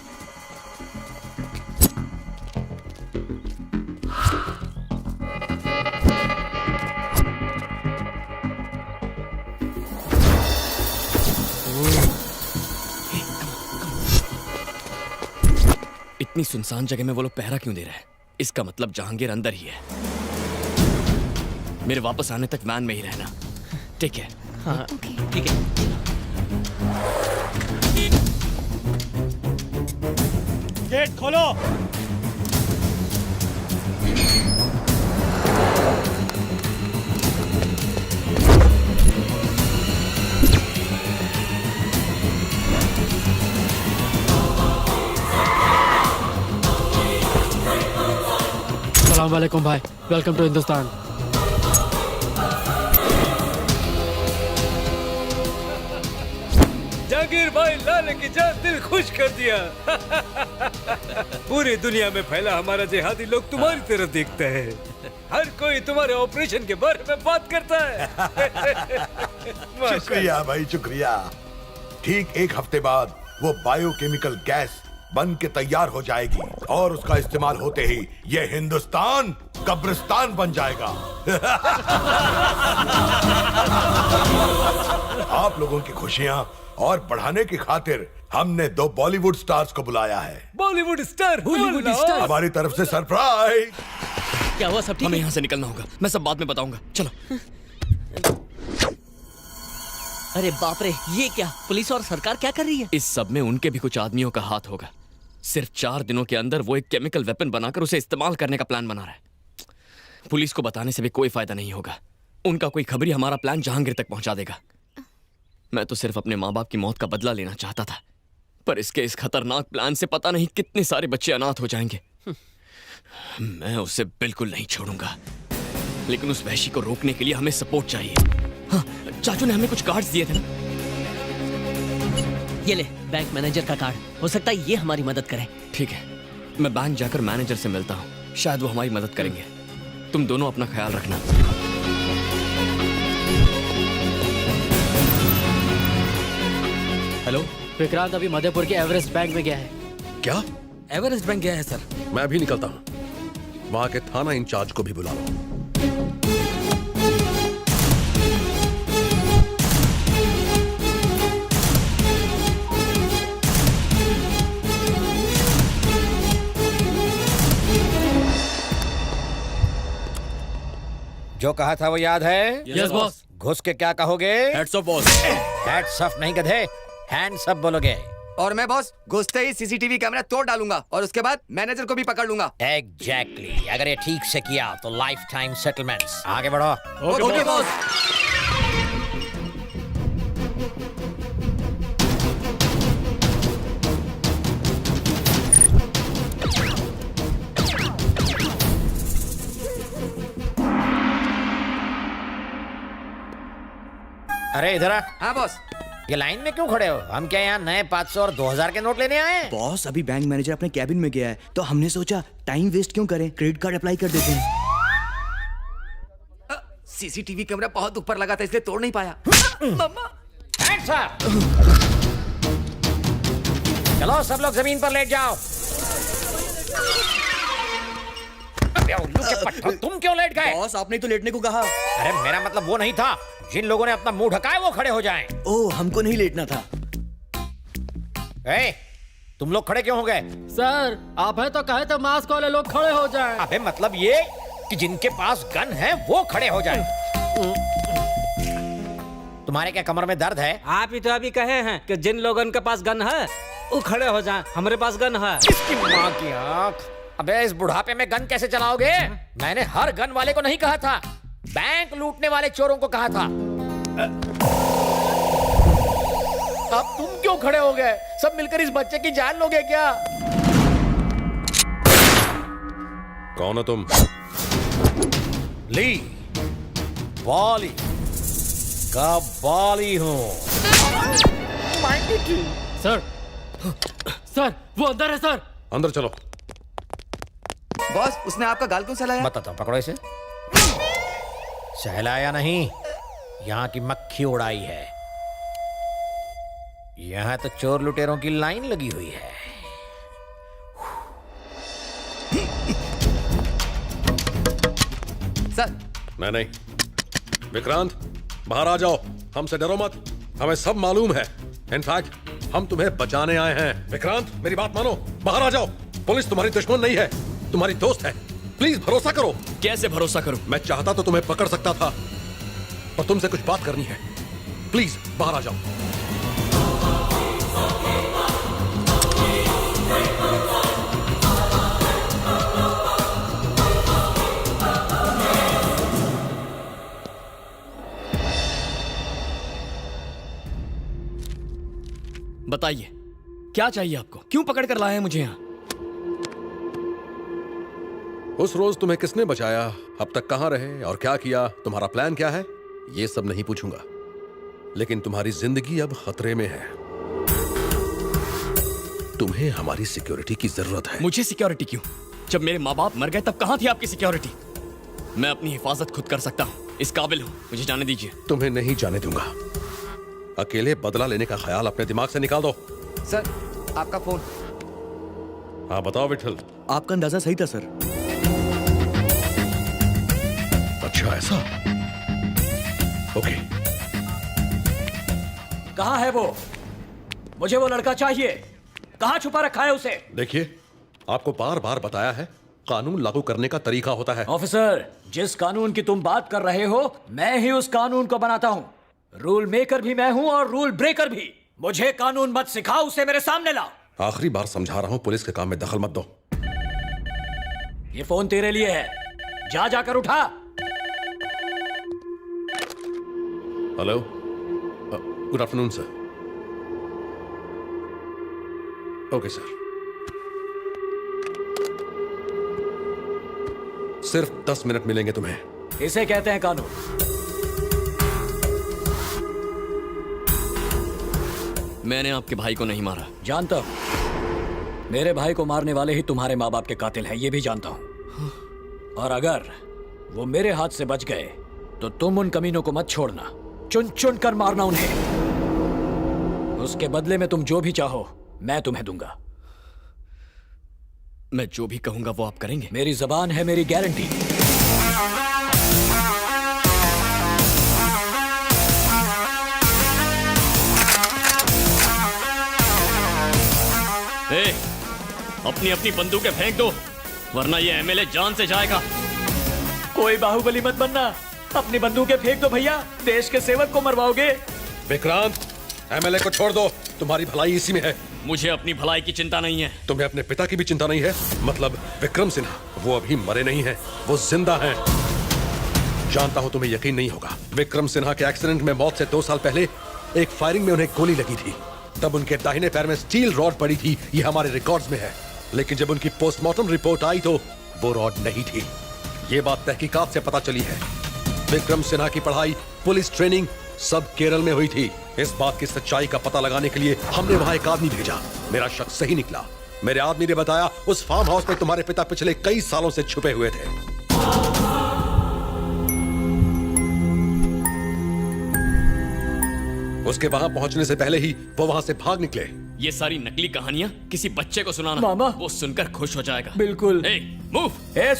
इतनी सुनसान जगह में वो लोग पहरा क्यों दे रहे हैं? इसका मतलब जहांगीर अंदर ही है। मेरे वापस आने तक वैन में ही रहना, ठीक है? हाँ, ठीक है। गेट खोलो। अस्सलाम वालेकुम भाई, वेलकम टू हिंदुस्तान। जहांगीर भाई, लाले की जान दिल खुश कर दिया। पूरी दुनिया में फैला हमारा जिहादी लोग तुम्हारी तरफ देखता है। हर कोई तुम्हारे ऑपरेशन के बारे में बात करता है। शुक्रिया भाई, शुक्रिया। ठीक एक हफ्ते बाद वो बायोकेमिकल गैस बन के तैयार हो जाएगी और उसका इस्तेमाल होते ही ये हिंदुस्तान कब्रिस्तान बन जाएगा। आप लोगों की खुशियां और बढ़ाने की खातिर हमने 2 बॉलीवुड स्टार्स को बुलाया है। Bollywood star, Hollywood star. हमारी तरफ से सरप्राइज। क्या हुआ? सब ठीक है? हमें यहाँ से निकलना होगा। मैं सब बाद में बताऊंगा। चलो। अरे बाप रे, ये क्या? पुलिस और सरकार क्या कर रही है? इस सब में उनके भी कुछ आदमियों का हाथ होगा। सिर्फ 4 दिनों के अंदर वो एक केमिकल वेपन बनाकर उसे इस्तेमाल करने का प्लान बना रहा है। पुलिस को बताने से भी कोई फायदा नहीं होगा। उनका कोई खबरी हमारा प्लान जहांगीर तक पहुंचा देगा। मैं तो सिर्फ अपने माँ बाप की मौत का बदला लेना चाहता था, पर इसके इस खतरनाक प्लान से पता नहीं कितने सारे बच्चे अनाथ हो जाएंगे। मैं उसे बिल्कुल नहीं छोड़ूंगा, लेकिन उस वहशी को रोकने के लिए हमें सपोर्ट चाहिए। हाँ, चाचू ने हमें कुछ कार्ड्स दिए थे ना? ये ले, बैंक मैनेजर का कार्ड। हो सकता है ये हमारी मदद करे। ठीक है, मैं बैंक जाकर मैनेजर से मिलता हूँ। शायद वो हमारी मदद करेंगे। तुम दोनों अपना ख्याल रखना। हेलो, विक्रांत अभी मध्यपुर के एवरेस्ट बैंक में गया है। क्या? एवरेस्ट बैंक गया है सर। मैं भी निकलता हूँ। वहां के थाना इंचार्ज को भी बुला लो। जो कहा था वो याद है? Yes boss. घुस के क्या कहोगे? Heads of boss. Heads of नहीं गधे, हैंड्स अप बोलोगे। और मैं बॉस घुसते ही सीसीटीवी कैमरा तोड़ डालूंगा और उसके बाद मैनेजर को भी पकड़ लूंगा। एग्जैक्टली। अगर ये ठीक से किया तो लाइफ टाइम सेटलमेंट्स। आगे बढ़ो। Okay boss. अरे इधर आ। हाँ बॉस। ये लाइन में क्यों खड़े हो? हम क्या यहाँ नए 500 और 2000 के नोट लेने आए हैं? बॉस अभी बैंक मैनेजर अपने कैबिन में गया है तो हमने सोचा टाइम वेस्ट क्यों करें, क्रेडिट कार्ड अप्लाई कर देते हैं। सीसीटीवी कैमरा बहुत ऊपर लगा था इसलिए तोड़ नहीं पाया। चलो सब लोग जमीन पर लेट जाओ। उल्लू के पट्टे, तुम क्यों लेट गए? बॉस आपने तो लेटने को कहा। अरे मेरा मतलब वो नहीं था। जिन लोगों ने अपना मुंह ढका है वो खड़े हो जाएं। ओह हमको नहीं लेटना था। तुम लोग खड़े क्यों हो गए? सर आप है तो कहे तो मास्क वाले लोग खड़े हो जाएं। अबे मतलब ये कि जिनके पास गन है वो खड़े हो जाएं। तुम्हारे क्या कमर में दर्द है? आप ही तो अभी कहे हैं कि जिन लोगों के पास गन है वो खड़े हो जाएं। हमारे पास गन है। इसकी माँ की आँख। अबे इस बुढ़ापे में गन कैसे चलाओगे? मैंने हर गन वाले को नहीं कहा था, बैंक लूटने वाले चोरों को कहा था। अब तुम क्यों खड़े हो गए? सब मिलकर इस बच्चे की जान लोगे क्या? कौन हो तुम? ली बॉली का बॉली हूँ। सर सर वो अंदर है सर। अंदर चलो। बॉस उसने आपका गाल क्यों सहलाया? बताता हूँ, पकड़ो इसे। सहलाया नहीं, यहाँ की मक्खी उड़ाई है। यहाँ तो चोर लुटेरों की लाइन लगी हुई है। सर नहीं विक्रांत, बाहर आ जाओ। हमसे डरो मत, हमें सब मालूम है। इनफैक्ट हम तुम्हें बचाने आए हैं। विक्रांत मेरी बात मानो, बाहर आ जाओ। पुलिस तुम्हारी दुश्मन नहीं है, तुम्हारी दोस्त है। प्लीज भरोसा करो। कैसे भरोसा करूं? मैं चाहता तो तुम्हें पकड़ सकता था, और तुमसे कुछ बात करनी है। प्लीज बाहर आ जाओ। बताइए क्या चाहिए आपको? क्यों पकड़ कर लाए हैं मुझे यहाँ? उस रोज तुम्हें किसने बचाया, अब तक कहां रहे और क्या किया, तुम्हारा प्लान क्या है, ये सब नहीं पूछूंगा। लेकिन तुम्हारी जिंदगी अब खतरे में है। तुम्हें हमारी सिक्योरिटी की जरूरत है। मुझे सिक्योरिटी क्यों? जब मेरे माँ बाप मर गए तब कहां थी आपकी सिक्योरिटी? मैं अपनी हिफाजत खुद कर सकता हूँ, इस काबिल हूँ। मुझे जाने दीजिए। तुम्हें नहीं जाने दूंगा। अकेले बदला लेने का ख्याल अपने दिमाग से निकाल दो। सर आपका फोन। हाँ बताओ विठल। आपका अंदाजा सही था सर। अच्छा ऐसा? ओके। कहाँ है वो? मुझे वो लड़का चाहिए। कहाँ छुपा रखा है उसे? देखिए आपको बार बार बताया है, कानून लागू करने का तरीका होता है। ऑफिसर, जिस कानून की तुम बात कर रहे हो मैं ही उस कानून को बनाता हूँ। रूल मेकर भी मैं हूँ और रूल ब्रेकर भी। मुझे कानून मत सिखाओ, उसे मेरे सामने लाओ। आखिरी बार समझा रहा हूँ, पुलिस के काम में दखल मत दो। ये फोन तेरे लिए है, जा जाकर उठा। Hello, good afternoon sir. Okay sir. सिर्फ 10 मिनट मिलेंगे तुम्हें। इसे कहते हैं कानून। मैंने आपके भाई को नहीं मारा। जानता हूं, मेरे भाई को मारने वाले ही तुम्हारे माँ बाप के कातिल हैं, ये भी जानता हूं। और अगर वो मेरे हाथ से बच गए तो तुम उन कमीनों को मत छोड़ना, चुन चुन कर मारना उन्हें। उसके बदले में तुम जो भी चाहो मैं तुम्हें दूंगा। मैं जो भी कहूंगा वो आप करेंगे? मेरी जबान है मेरी गारंटी। अपनी अपनी बंदूकें फेंक दो, वरना ये एमएलए जान से जाएगा। कोई बाहुबली मत बनना, अपनी बंदूकें फेंक दो भैया, देश के सेवक को मरवाओगे। विक्रांत, एमएलए को छोड़ दो, तुम्हारी भलाई इसी में है। मुझे अपनी भलाई की चिंता नहीं है। तुम्हें अपने पिता की भी चिंता नहीं है? मतलब विक्रम सिन्हा, वो अभी मरे नहीं हैं, वो जिंदा हैं। जानता हूं तुम्हें यकीन नहीं होगा, विक्रम सिन्हा के एक्सीडेंट में मौत से 2 साल पहले एक फायरिंग में उन्हें गोली लगी थी। तब उनके दाहिने पैर में स्टील रॉड पड़ी थी, ये हमारे रिकॉर्ड्स में है। लेकिन जब उनकी पोस्टमार्टम रिपोर्ट आई तो वो रॉड नहीं थी। ये बात तहकीकात से पता चली है। विक्रम सिन्हा की पढ़ाई, पुलिस ट्रेनिंग सब केरल में हुई थी। इस बात की सच्चाई का पता लगाने के लिए हमने वहां एक आदमी भेजा। मेरा शक सही निकला। मेरे आदमी ने बताया उस फार्म हाउस में तुम्हारे पिता पिछले कई सालों से छुपे हुए थे। उसके वहां पहुंचने से पहले ही वो वहां से भाग निकले। ये सारी नकली कहानियां किसी बच्चे को सुनाना, मामा। वो सुनकर खुश हो जाएगा। बिल्कुल। मूव।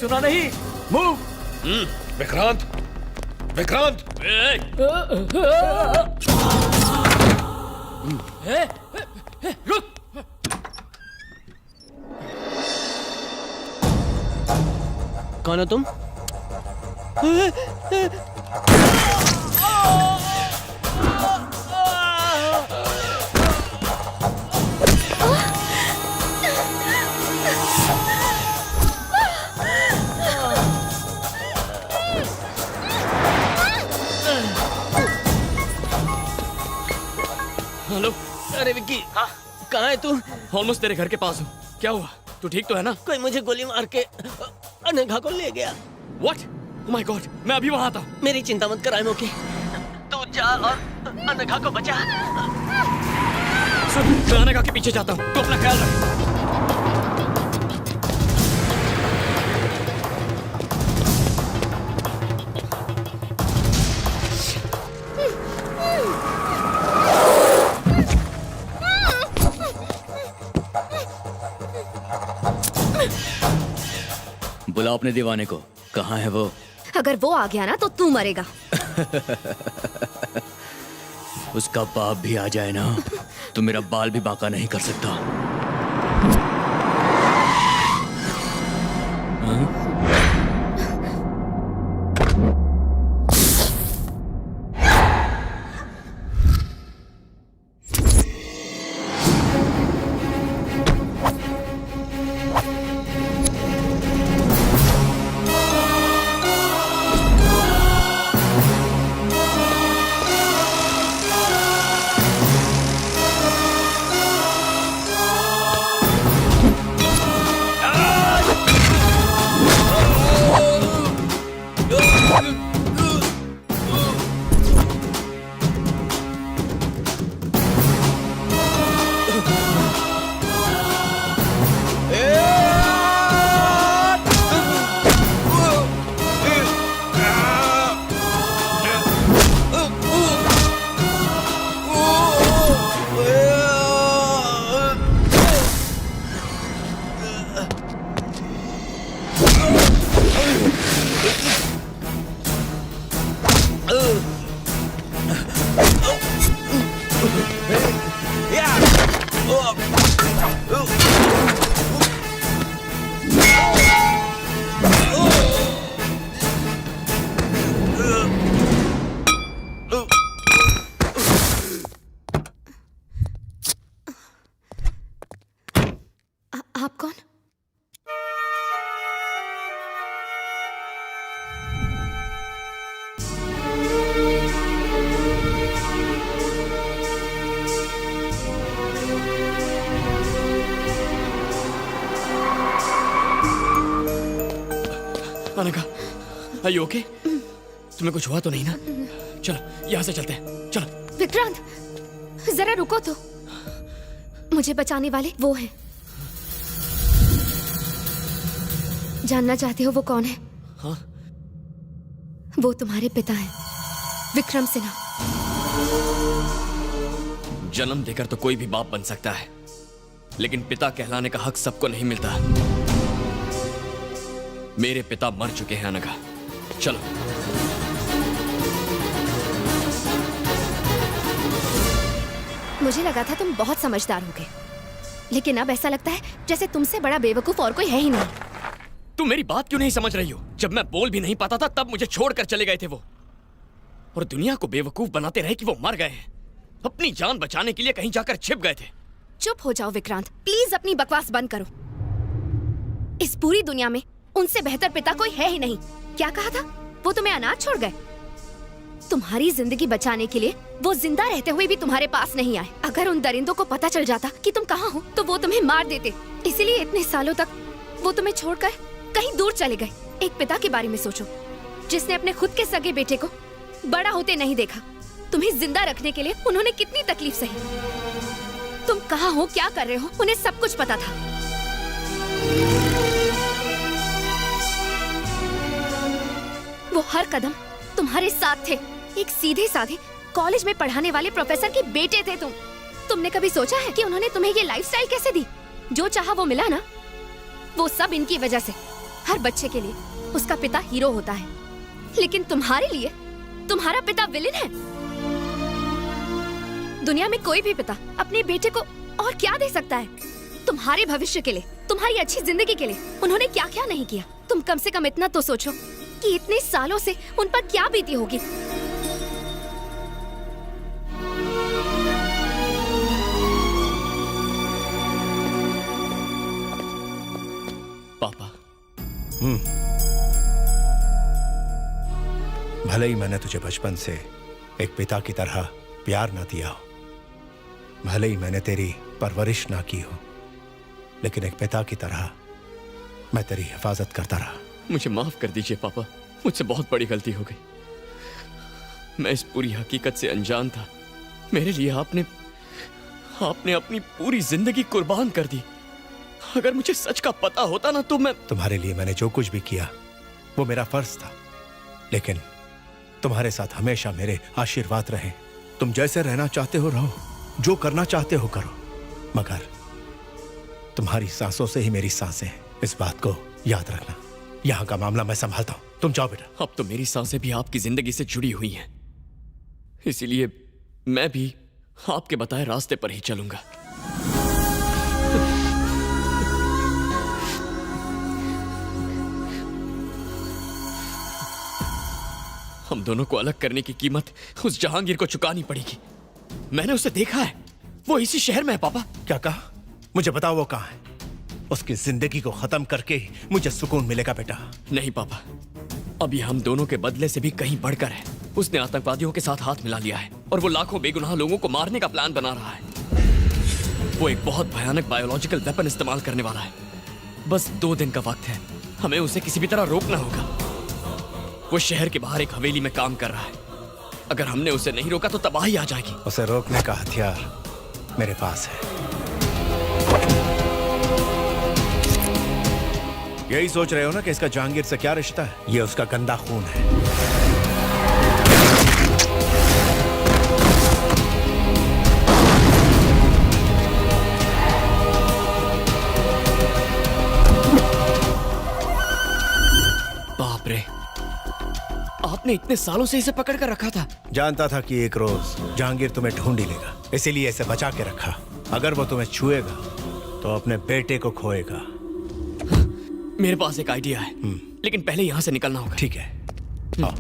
सुना नहीं, मूव। विक्रांत, विक्रांत। रुक। कौन हो तुम? हेलो। अरे विक्की, हाँ कहाँ है तू? ऑलमोस्ट तेरे घर के पास हूँ। क्या हुआ? तू ठीक तो है ना? कोई मुझे गोली मार के अनघा को ले गया। What? Oh my God, मैं अभी वहाँ आता हूँ। मेरी चिंता मत कर आयमो की। तू जा और अनघा को बचा। सुन, मैं अनघा के पीछे जाता हूँ। तू अपना ख्याल रख। बुलाओ अपने दीवाने को। कहाँ है वो? अगर वो आ गया ना तो तू मरेगा। उसका बाप भी आ जाए ना तो मेरा बाल भी बांका नहीं कर सकता। आप कौन? Anagha, are you okay? तुम्हें कुछ हुआ तो नहीं ना? चलो यहाँ से चलते हैं। चलो। विक्रांत, जरा रुको तो। मुझे बचाने वाले वो हैं। जानना चाहते हो वो कौन है? हाँ? वो तुम्हारे पिता हैं, विक्रम सिन्हा। जन्म देकर तो कोई भी बाप बन सकता है, लेकिन पिता कहलाने का हक सबको नहीं मिलता। मेरे पिता मर चुके हैं अनघा। चलो। मुझे लगा था तुम बहुत समझदार होगे, लेकिन अब ऐसा लगता है जैसे तुमसे बड़ा बेवकूफ और कोई है ही नहीं। तुम मेरी बात क्यों नहीं समझ रही हो? जब मैं बोल भी नहीं पाता था तब मुझे छोड़कर चले गए थे वो, और दुनिया को बेवकूफ बनाते रहे कि वो मर गए हैं। अपनी जान बचाने के लिए कहीं जाकर छिप गए थे। चुप हो जाओ विक्रांत, प्लीज अपनी बकवास बंद करो। इस पूरी दुनिया में उनसे बेहतर पिता कोई है ही नहीं। क्या कहा था? वो तुम्हें अनाथ छोड़ गए। तुम्हारी जिंदगी बचाने के लिए वो जिंदा रहते हुए भी तुम्हारे पास नहीं आए। अगर उन दरिंदों को पता चल जाता कि तुम कहाँ हो तो वो तुम्हें मार देते। इसीलिए इतने सालों तक वो तुम्हें छोड़कर कहीं दूर चले गए। एक पिता के बारे में सोचो जिसने अपने खुद के सगे बेटे को बड़ा होते नहीं देखा, तुम्हें जिंदा रखने के लिए उन्होंने कितनी तकलीफ सही। तुम कहाँ हो, क्या कर रहे हो, उन्हें सब कुछ पता था। वो हर कदम तुम्हारे साथ थे। एक सीधे साधे कॉलेज में पढ़ाने वाले प्रोफेसर के बेटे थे तुम। तुमने कभी सोचा है कि उन्होंने तुम्हें ये लाइफस्टाइल कैसे दी? जो चाहा वो मिला ना, वो सब इनकी वजह से। हर बच्चे के लिए उसका पिता हीरो होता है, लेकिन तुम्हारे लिए तुम्हारा पिता विलेन है। दुनिया में कोई भी पिता अपने बेटे को और क्या दे सकता है? तुम्हारे भविष्य के लिए, तुम्हारी अच्छी जिंदगी के लिए उन्होंने क्या क्या नहीं किया। तुम कम से कम इतना तो सोचो कि इतने सालों से उन पर क्या बीती होगी। पापा। भले ही मैंने तुझे बचपन से एक पिता की तरह प्यार ना दिया हो, भले ही मैंने तेरी परवरिश ना की हो, लेकिन एक पिता की तरह मैं तेरी हिफाजत करता रहा। मुझे माफ कर दीजिए पापा, मुझसे बहुत बड़ी गलती हो गई। मैं इस पूरी हकीकत से अनजान था। मेरे लिए आपने अपनी पूरी जिंदगी कुर्बान कर दी। अगर मुझे सच का पता होता ना तो मैं तुम्हारे लिए मैंने जो कुछ भी किया वो मेरा फर्ज था, लेकिन तुम्हारे साथ हमेशा मेरे आशीर्वाद रहे। तुम जैसे रहना चाहते हो रहो, जो करना चाहते हो करो, मगर तुम्हारी सांसों से ही मेरी सांसें हैं। इस बात को याद रखना। यहाँ का मामला मैं संभालता हूँ, तुम जाओ बेटा। अब तो मेरी सांसें भी आपकी जिंदगी से जुड़ी हुई हैं, इसीलिए मैं भी आपके बताए रास्ते पर ही चलूंगा। हम दोनों को अलग करने की कीमत उस जहांगीर को चुकानी पड़ेगी। मैंने उसे देखा है, वो इसी शहर में है। पापा क्या कहा? मुझे बताओ वो कहाँ है? उसकी जिंदगी को खत्म करके ही मुझे सुकून मिलेगा बेटा। नहीं पापा, अब ये हम दोनों के बदले से भी कहीं बढ़कर है। उसने आतंकवादियों के साथ हाथ मिला लिया है और वो लाखों बेगुनाह लोगों को मारने का प्लान बना रहा है। वो एक बहुत भयानक बायोलॉजिकल वेपन इस्तेमाल करने वाला है। बस 2 दिन का वक्त है, हमें उसे किसी भी तरह रोकना होगा। वो शहर के बाहर एक हवेली में काम कर रहा है। अगर हमने उसे नहीं रोका तो तबाही आ जाएगी। उसे रोकने का हथियार मेरे पास है। यही सोच रहे हो ना कि इसका जहांगीर से क्या रिश्ता है? ये उसका गंदा खून है। बाप रे, आपने इतने सालों से इसे पकड़ कर रखा था? जानता था कि एक रोज जहांगीर तुम्हें ढूंढ ही लेगा, इसीलिए इसे बचा के रखा। अगर वो तुम्हें छुएगा तो अपने बेटे को खोएगा। मेरे पास एक आइडिया है, लेकिन पहले यहां से निकलना होगा। ठीक है, आओ।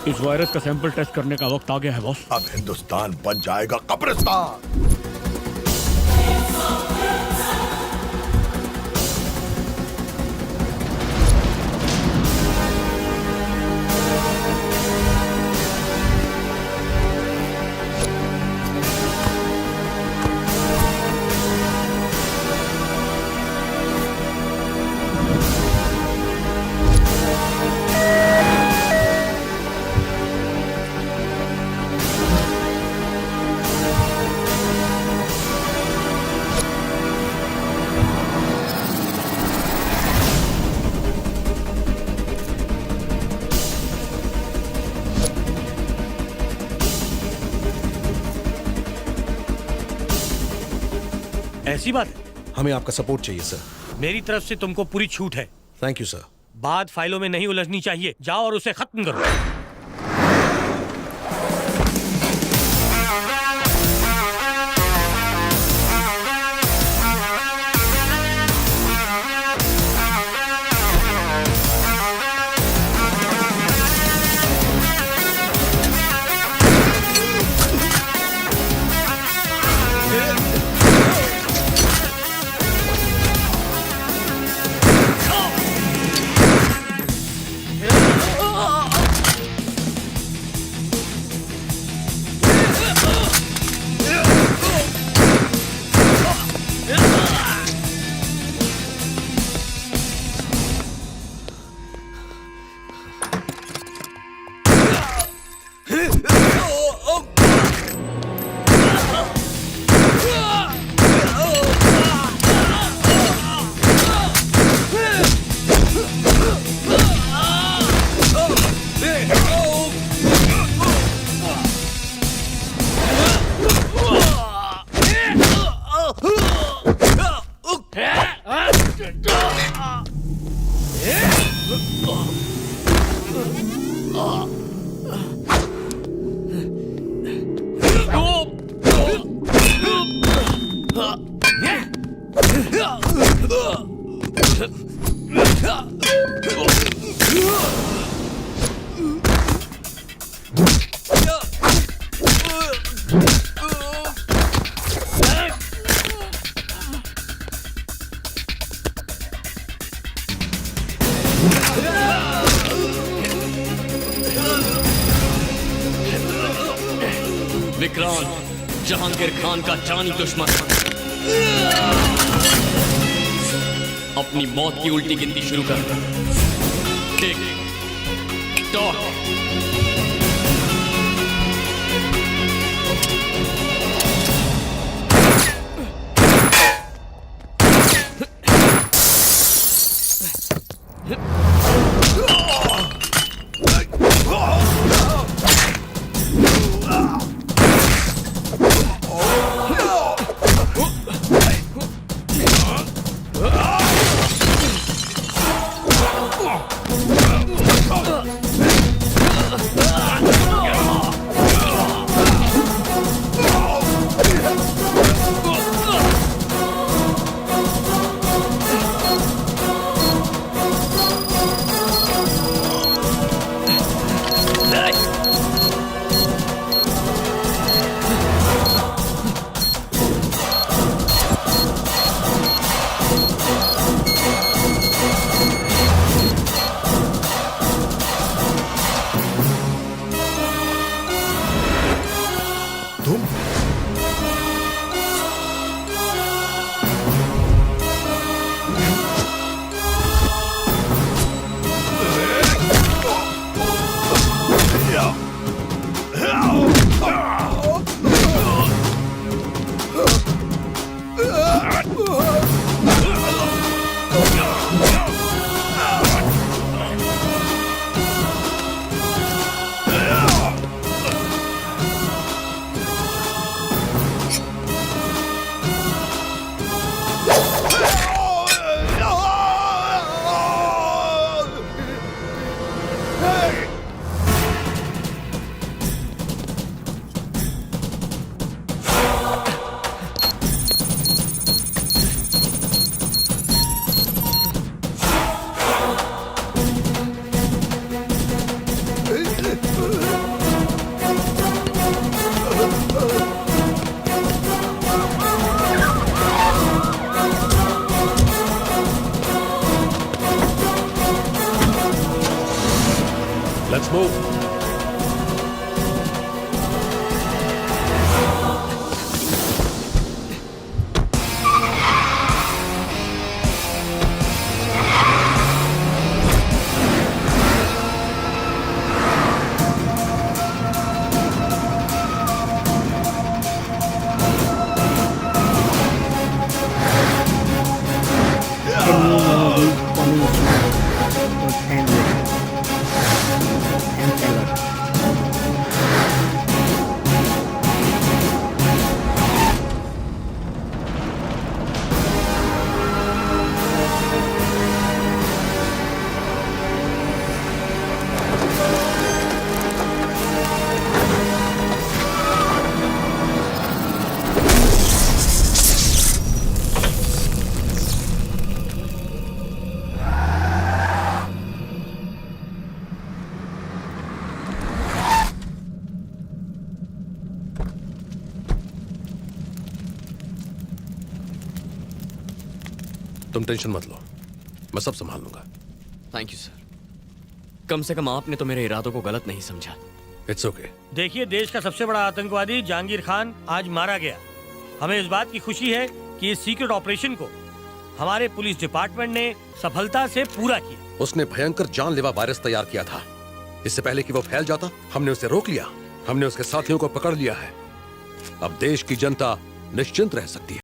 इस वायरस का सैंपल टेस्ट करने का वक्त आ गया है बॉस। अब हिंदुस्तान बन जाएगा कब्रिस्तान। ऐसी बात है? हमें आपका सपोर्ट चाहिए सर। मेरी तरफ से तुमको पूरी छूट है। Thank you sir. बात फाइलों में नहीं उलझनी चाहिए। जाओ और उसे खत्म करो। विक्रांत जहांगीर खान का जानी दुश्मन अपनी मौत की उल्टी गिनती शुरू कर। Tick tock. Let's move. तुम टेंशन मत लो, मैं सब संभाल लूंगा। Thank you sir. कम से कम आपने तो मेरे इरादों को गलत नहीं समझा। It's okay. देखिए, देश का सबसे बड़ा आतंकवादी जहांगीर खान आज मारा गया। हमें इस बात की खुशी है कि इस सीक्रेट ऑपरेशन को हमारे पुलिस डिपार्टमेंट ने सफलता से पूरा किया। उसने भयंकर जानलेवा वायरस तैयार किया था। इससे पहले कि वो फैल जाता, हमने उसे रोक लिया। हमने उसके साथियों को पकड़ लिया है। अब देश की जनता निश्चिंत रह सकती है।